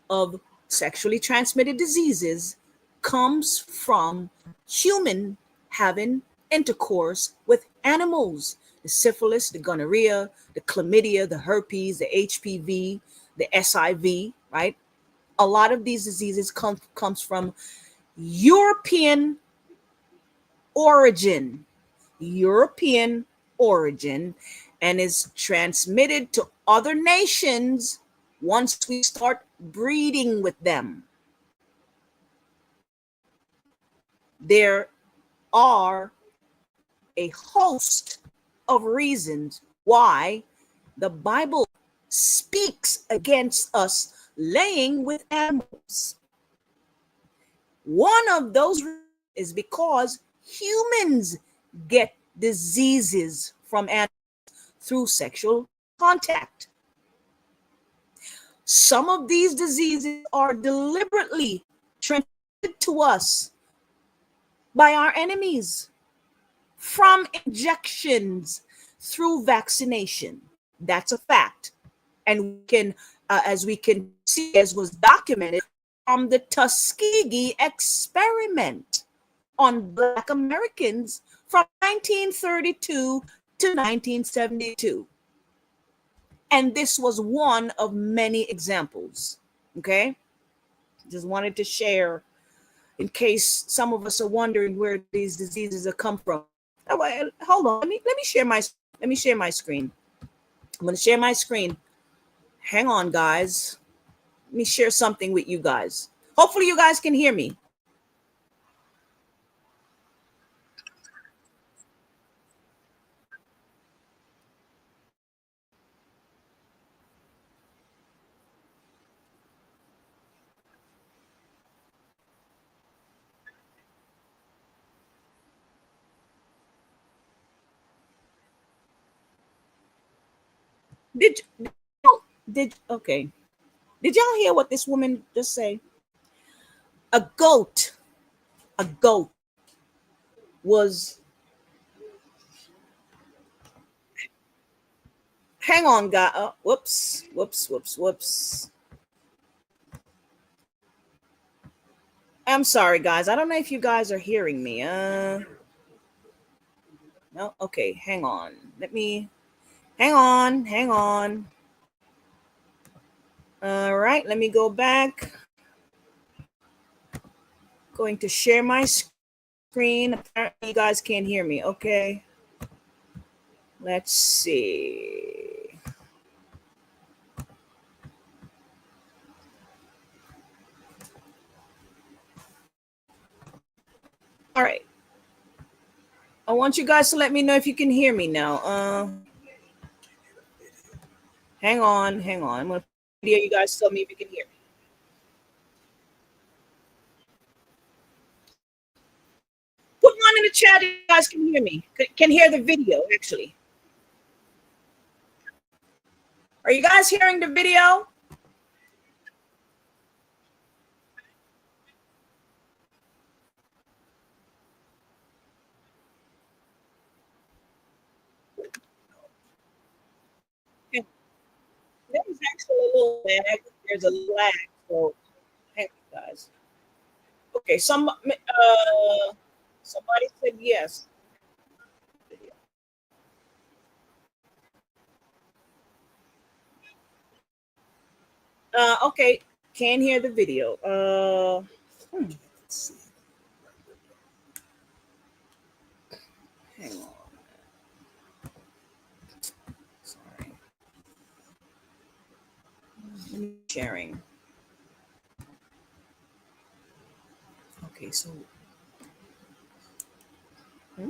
of sexually transmitted diseases comes from human having intercourse with animals. the syphilis, the gonorrhea, the chlamydia, the herpes, the HPV, the SIV, right? A lot of these diseases comes from European origin, European origin, and is transmitted to other nations once we start breeding with them. There are a host of reasons why the Bible speaks against us laying with animals. One of those is because humans get diseases from animals through sexual contact. Some of these diseases are deliberately transmitted to us by our enemies from injections through vaccination. That's a fact. And we can, as we can see, as was documented from the Tuskegee experiment on Black Americans from 1932 to 1972. And this was one of many examples. Okay. Just wanted to share in case some of us are wondering where these diseases have come from. Oh, wait, hold on. Let me share my screen. I'm going to share my screen. Hang on, guys. Let me share something with you guys. Hopefully you guys can hear me. Did okay. Did y'all hear what this woman just say? A goat was, hang on, guy. Whoops. I'm sorry, guys. I don't know if you guys are hearing me. No. Okay, hang on. Hang on. All right, let me go back. Going to share my screen. Apparently, you guys can't hear me. Okay. Let's see. All right. I want you guys to let me know if you can hear me now. Hang on. I'm gonna video. You guys tell me if you can hear me. Put one in the chat if you guys can hear me. Can hear the video, actually. Are you guys hearing the video? Yeah, there's actually a little lag. There's a lag. So, hang on, guys. Okay, somebody said yes. Okay, can't hear the video. Let's see. Hang on. Sorry. Sharing. Okay, so. Hmm?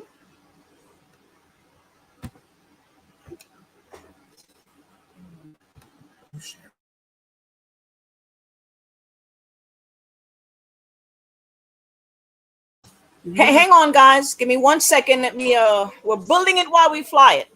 Hey, hang on, guys. Give me 1 second. Let me. We're building it while we fly it.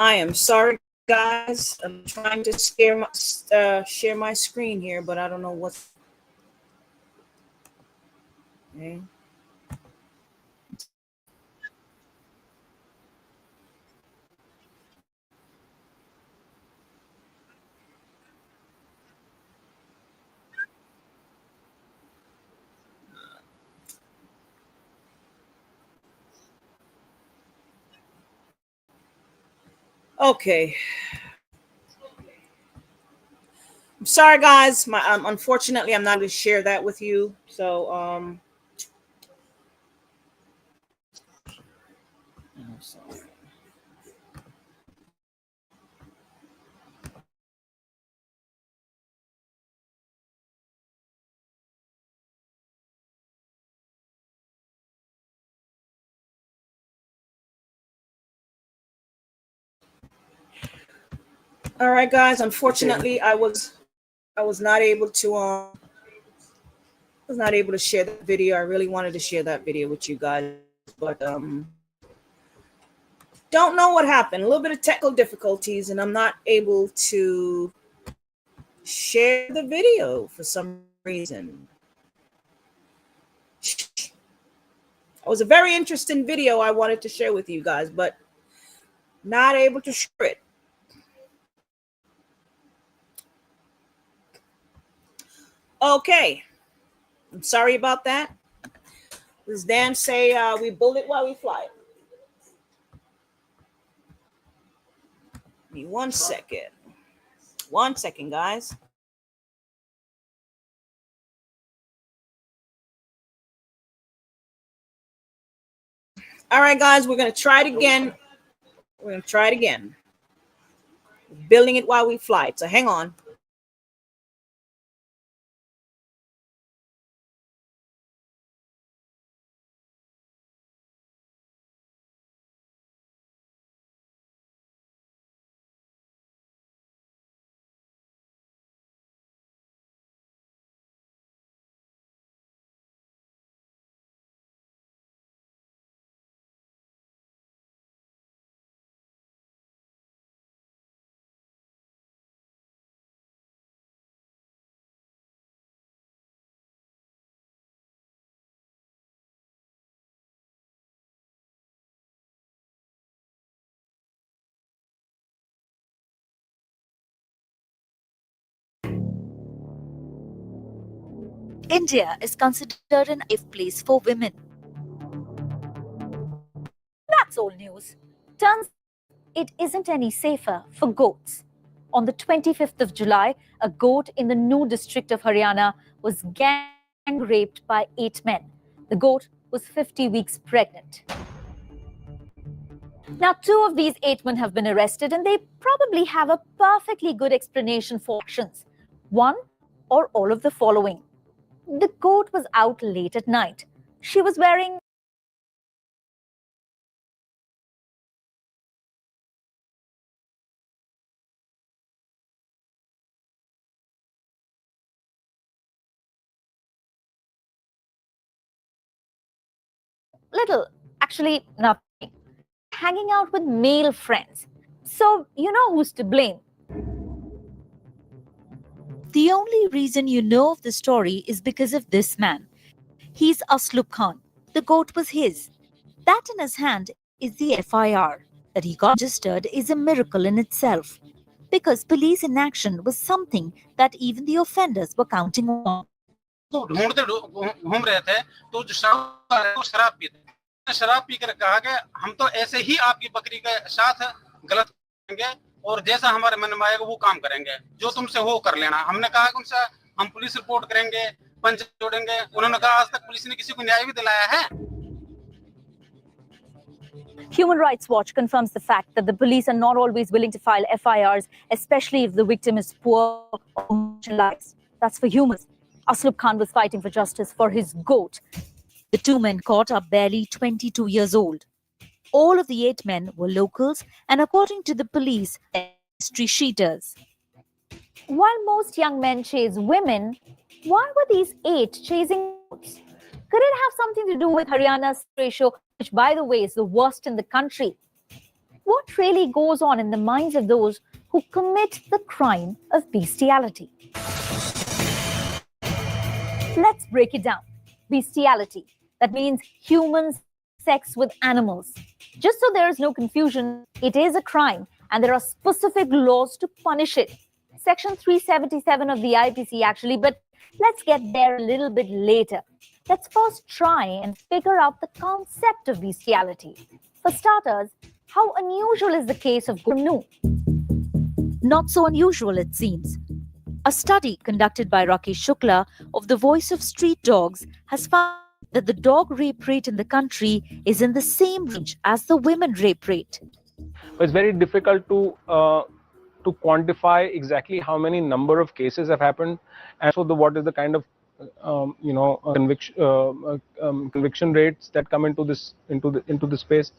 I am sorry, guys. I'm trying to share my screen here, but I don't know what's. Okay. Okay. I'm sorry, guys. Unfortunately, I'm not going to share that with you. So, I'm sorry. All right, guys. Unfortunately, I was not able to share the video. I really wanted to share that video with you guys, but don't know what happened. A little bit of technical difficulties, and I'm not able to share the video for some reason. It was a very interesting video I wanted to share with you guys, but not able to share it. Okay. I'm sorry about that. Does Dan say we bullet while we fly? Give me 1 second. 1 second, guys. All right, guys, we're going to try it again. We're going to try it again. Building it while we fly it. So hang on. India is considered an safe place for women. That's old news. Turns it isn't any safer for goats. On the 25th of July, a goat in the Nuh district of Haryana was gang raped by 8 men. The goat was 50 weeks pregnant. Now, 2 of these 8 men have been arrested, and they probably have a perfectly good explanation for actions. One or all of the following. The goat was out late at night. She was wearing actually nothing, hanging out with male friends. So you know who's to blame. The only reason you know of the story is because of this man. He's Aslub Khan. The goat was his. That in his hand is the FIR. That he got registered is a miracle in itself. Because police inaction was something that even the offenders were counting on. ढूंढते घूम रहे थे तो जो शराब पीते शराब पीकर कहा कि हम तो ऐसे ही आपकी बकरी के साथ गलत करेंगे और जैसा हमारे मन में आएगा वो काम करेंगे जो तुमसे हो कर लेना हमने कहा कि उनसे हम पुलिस रिपोर्ट करेंगे पंच जोड़ेंगे उन्होंने कहा आज तक पुलिस ने किसी को न्याय भी दिलाया है Human Rights Watch confirms the fact that the police are not always willing to file FIRs, especially if the victim is poor or marginalized. That's for humans. Aslub Khan was fighting for justice for his goat. The 2 men caught are barely 22 years old. All of the 8 men were locals and, according to the police, street cheaters. While most young men chase women, why were these 8 chasing goats? Could it have something to do with Haryana's ratio, which, by the way, is the worst in the country? what really goes on in the minds of those who commit the crime of bestiality. Let's break it down. Bestiality, that means humans sex with animals. Just so there is no confusion, it is a crime and there are specific laws to punish it. Section 377 of the IPC actually, but let's get there a little bit later. Let's first try and figure out the concept of bestiality. For starters, how unusual is the case of Gurnu? Not so unusual, it seems. A study conducted by Rakesh Shukla of the Voice of Street Dogs has found that the dog rape rate in the country is in the same range as the women rape rate. It's very difficult to quantify exactly how many number of cases have happened, and so what is the kind of conviction rates that come into this space.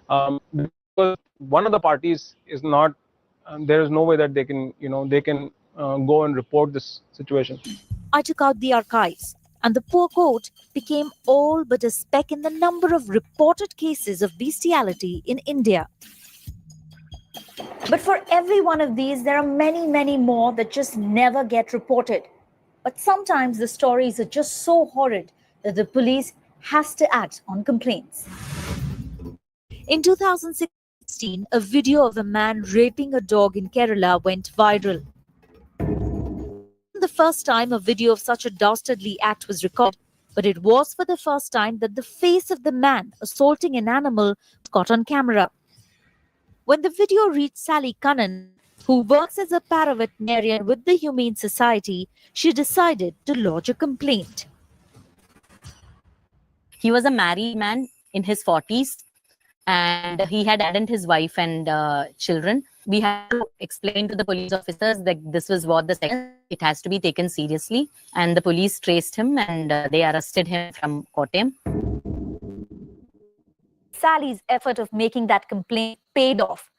Because one of the parties is not, there is no way that they can go and report this situation. I took out the archives, and the poor quote became all but a speck in the number of reported cases of bestiality in India. But for every one of these, there are many, many more that just never get reported. But sometimes the stories are just so horrid that the police has to act on complaints. In 2016, a video of a man raping a dog in Kerala went viral. The first time a video of such a dastardly act was recorded, but it was for the first time that the face of the man assaulting an animal was caught on camera. When the video reached Sally Cunnan, who works as a paraveterinarian with the Humane Society, she decided to lodge a complaint. He was a married man in his 40s and he had abandoned his wife and children. We had to explain to the police officers that this was what the section, it has to be taken seriously. And the police traced him and they arrested him from Kottayam. Sally's effort of making that complaint paid off.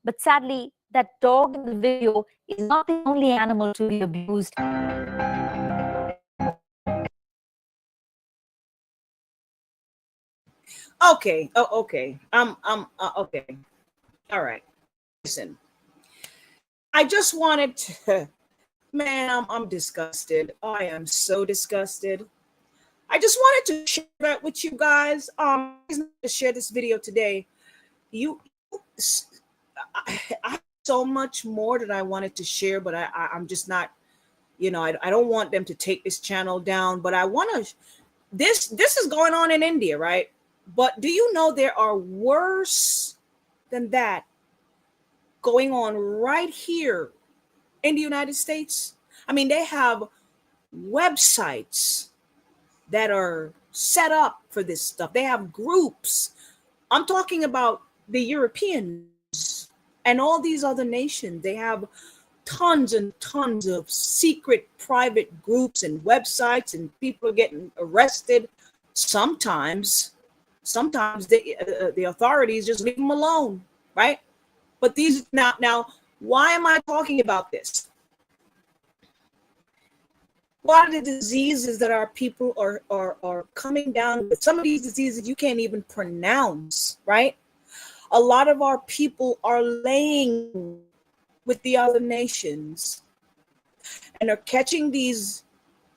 But sadly, that dog in the video is not the only animal to be abused. Okay. Oh, okay. Okay. All right. Listen, I just wanted to, man, I'm disgusted. I am so disgusted. I just wanted to share that with you guys. To share this video today. I have so much more that I wanted to share, but I'm just not, I don't want them to take this channel down, but I want to, this is going on in India, right? But do you know there are worse than that going on right here in the United States? I mean, they have websites that are set up for this stuff. They have groups. I'm talking about the Europeans and all these other nations. They have tons and tons of secret private groups and websites, and people are getting arrested. Sometimes the authorities just leave them alone, right? But these now, why am I talking about this? A lot of the diseases that our people are coming down with, some of these diseases you can't even pronounce, right? A lot of our people are laying with the other nations and are catching these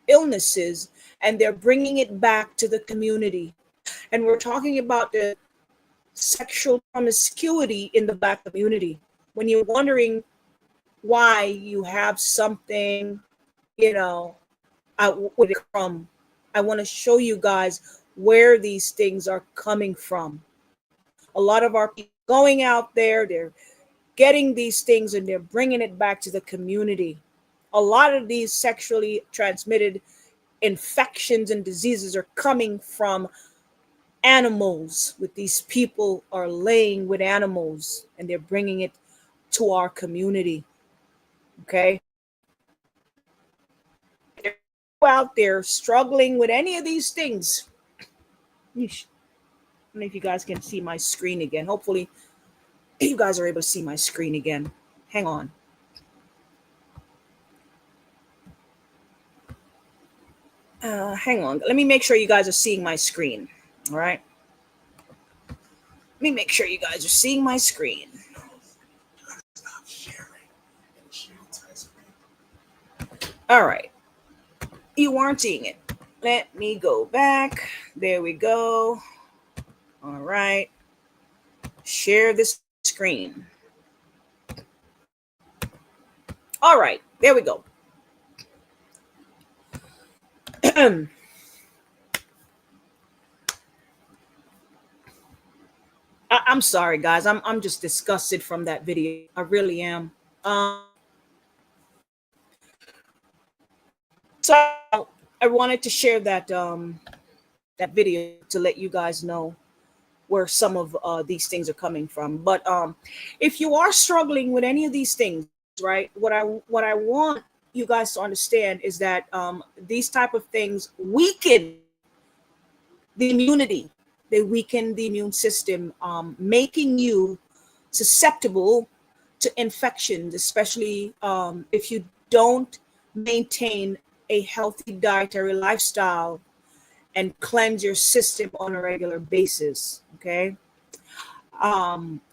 illnesses, and they're bringing it back to the community. And we're talking about the sexual promiscuity in the Black community. When you're wondering why you have something, from, I want to show you guys where these things are coming from. A lot of our people going out there, they're getting these things and they're bringing it back to the community. A lot of these sexually transmitted infections and diseases are coming from animals. With these people are laying with animals and they're bringing it to our community. Okay. They're out there struggling with any of these things. I don't know if you guys can see my screen again. Hopefully you guys are able to see my screen again. Hang on. Hang on. Let me make sure you guys are seeing my screen. All right. Let me make sure you guys are seeing my screen. All right. You weren't seeing it. Let me go back. There we go. All right. Share this screen. All right. There we go. I'm sorry, guys. I'm just disgusted from that video. I really am. So I wanted to share that that video to let you guys know where some of these things are coming from. But if you are struggling with any of these things, right? What I want you guys to understand is that these type of things weaken the immunity. They weaken the immune system, making you susceptible to infections, especially if you don't maintain a healthy dietary lifestyle and cleanse your system on a regular basis. Okay.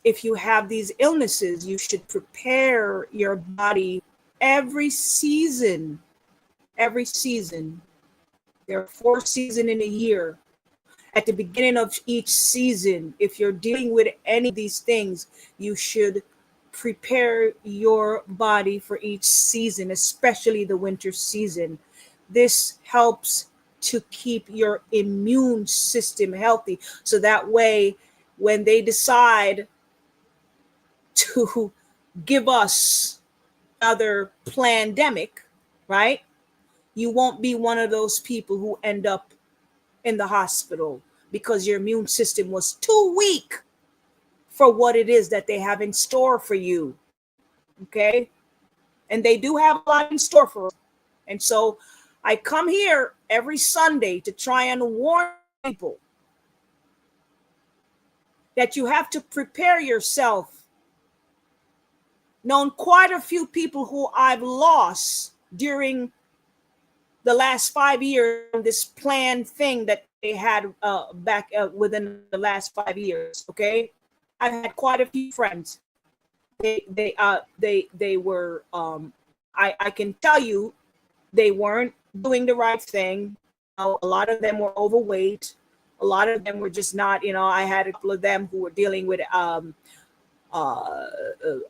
If you have these illnesses, you should prepare your body every season. Every season. There are 4 seasons in a year. At the beginning of each season, if you're dealing with any of these things, you should prepare your body for each season, especially the winter season. This helps to keep your immune system healthy. So that way, when they decide to give us another pandemic, right? You won't be one of those people who end up in the hospital because your immune system was too weak for what it is that they have in store for you. Okay? And they do have a lot in store for us. And so I come here every Sunday to try and warn people that you have to prepare yourself. Known quite a few people who I've lost during the last 5 years, this planned thing that they had back within the last 5 years. Okay, I've had quite a few friends. They were I can tell you they weren't doing the right thing. A lot of them were overweight. A lot of them were just not. I had a couple of them who were dealing with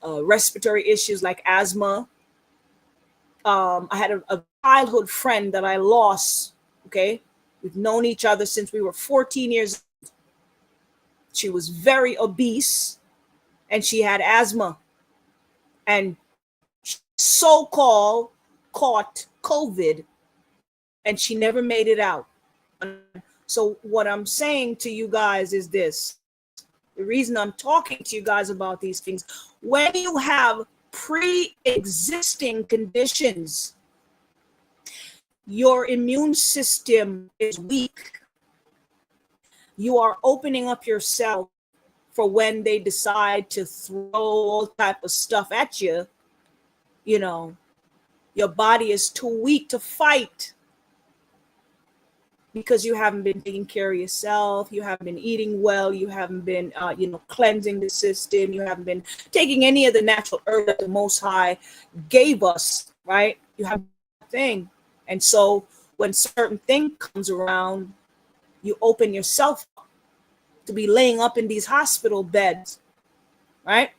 respiratory issues like asthma. I had a childhood friend that I lost. Okay, we've known each other since we were 14 years old. She was very obese and she had asthma and she so-called caught COVID and she never made it out. So what I'm saying to you guys is this. The reason I'm talking to you guys about these things, when you have pre-existing conditions, your immune system is weak. You are opening up yourself for when they decide to throw all type of stuff at you. Your body is too weak to fight because you haven't been taking care of yourself. You haven't been eating well. You haven't been, cleansing the system. You haven't been taking any of the natural herbs that the Most High gave us, right? You have a thing. And so when certain thing comes around, you open yourself up to be laying up in these hospital beds, right?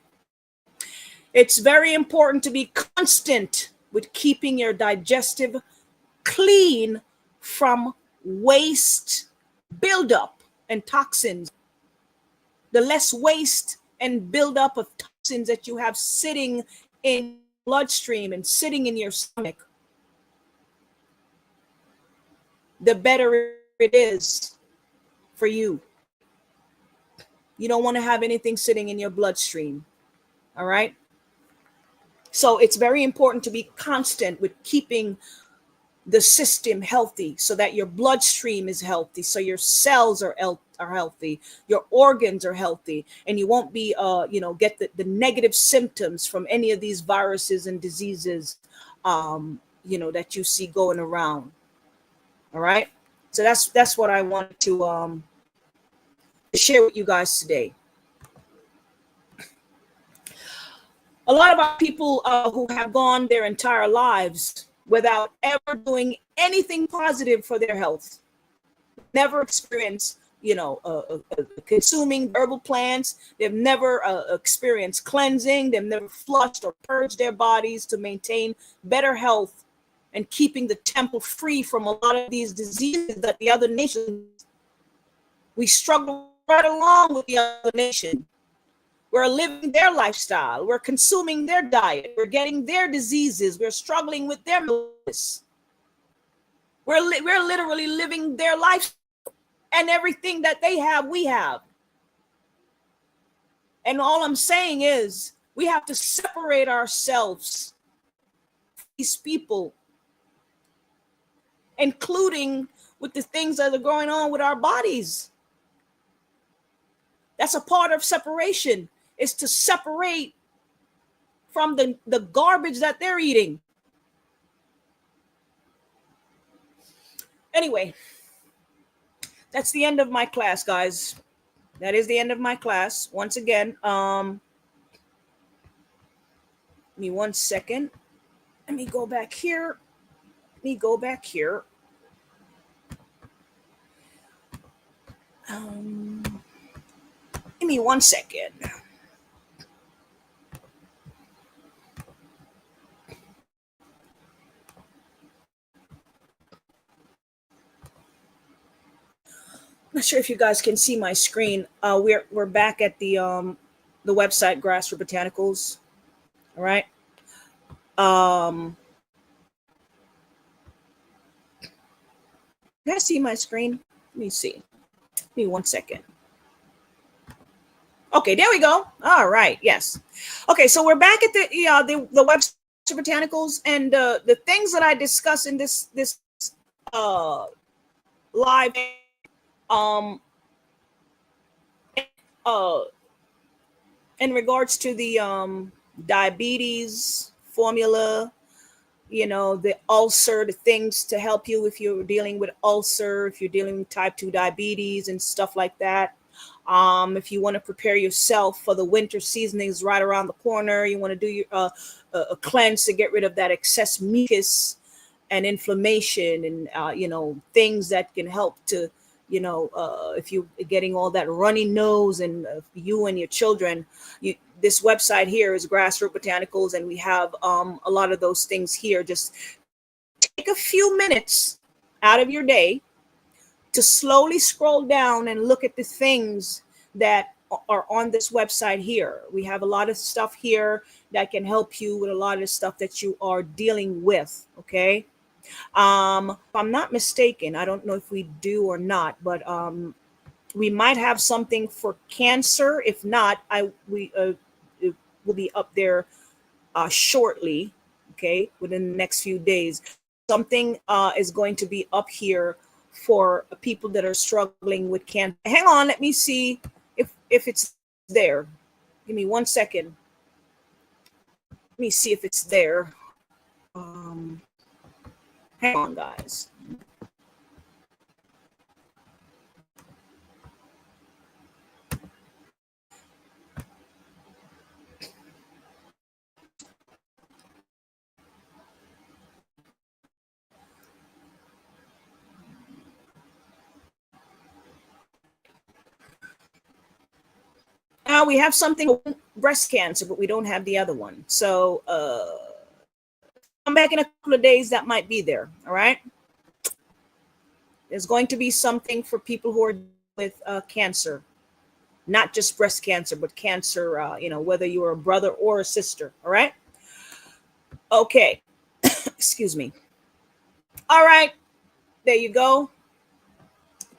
It's very important to be constant with keeping your digestive clean from waste buildup and toxins. The less waste and buildup of toxins that you have sitting in bloodstream and sitting in your stomach, the better it is for you. You don't want to have anything sitting in your bloodstream. All right. So it's very important to be constant with keeping the system healthy so that your bloodstream is healthy, so your cells are healthy, your organs are healthy, and you won't be get the negative symptoms from any of these viruses and diseases that you see going around. All right, so that's what I wanted to share with you guys today. A lot of our people who have gone their entire lives without ever doing anything positive for their health. Never experienced, consuming herbal plants. They've never experienced cleansing. They've never flushed or purged their bodies to maintain better health and keeping the temple free from a lot of these diseases that the other nations, we struggle right along with the other nation. We're living their lifestyle. We're consuming their diet. We're getting their diseases. We're struggling with their illness. We're literally living their life, and everything that they have, we have. And all I'm saying is we have to separate ourselves from these people, including with the things that are going on with our bodies. That's a part of separation, is to separate from the garbage that they're eating. Anyway, that's the end of my class, guys. That is the end of my class. Once again, give me 1 second. Let me go back here. Give me 1 second. Not sure if you guys can see my screen. We're back at the website Grassroot Botanicals. All right. Can I see my screen? Let me see. Give me 1 second. Okay, there we go. All right. Yes. Okay, so we're back at the website Botanicals, and the things that I discuss in this live. In regards to the diabetes formula, the ulcer, the things to help you if you're dealing with ulcer, if you're dealing with type 2 diabetes and stuff like that. If you want to prepare yourself for the winter seasonings right around the corner, you want to do your a cleanse to get rid of that excess mucus and inflammation, and things that can help to if you're getting all that runny nose, and you and your children, this website here is Grassroot Botanicals, and we have a lot of those things here. Just take a few minutes out of your day to slowly scroll down and look at the things that are on this website here. We have a lot of stuff here that can help you with a lot of stuff that you are dealing with. Okay. If I'm not mistaken, I don't know if we do or not, but we might have something for cancer. If not, it will be up there shortly. Okay, within the next few days, something is going to be up here for people that are struggling with cancer. Hang on, let me see if it's there. Give me 1 second. Let me see if it's there. Hang on, guys. Now we have something, breast cancer, but we don't have the other one. So come back in a couple of days, that might be there. All right. There's going to be something for people who are with cancer, not just breast cancer, but cancer, whether you're a brother or a sister. All right. Okay. Excuse me. All right. There you go.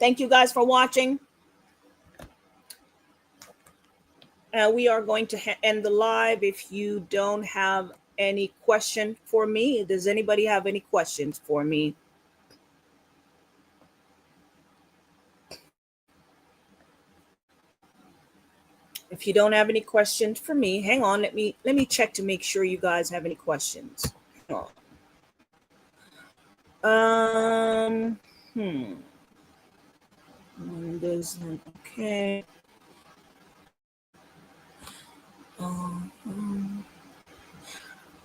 Thank you guys for watching. We are going to end the live. If you don't have any question for me, does anybody have any questions for me? If you don't have any questions for me, hang on. Let me check to make sure you guys have any questions. Hang on. Okay.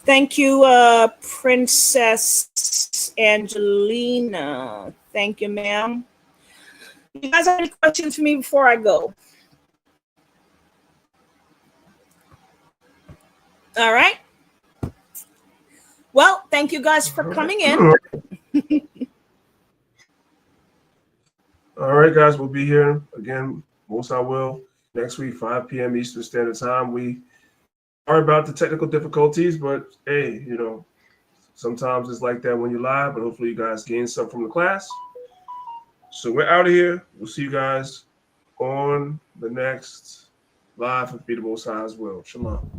Thank you, Princess Angelina. Thank you, ma'am. You guys have any questions for me before I go? All right. Well, thank you guys for coming in. All right, guys, we'll be here again. Most I will next week, 5 p.m. Eastern Standard Time. We are about the technical difficulties, but hey, you know, sometimes it's like that when you're live. But hopefully, you guys gain something from the class. So we're out of here. We'll see you guys on the next live and Be the Most High as well. Shalom.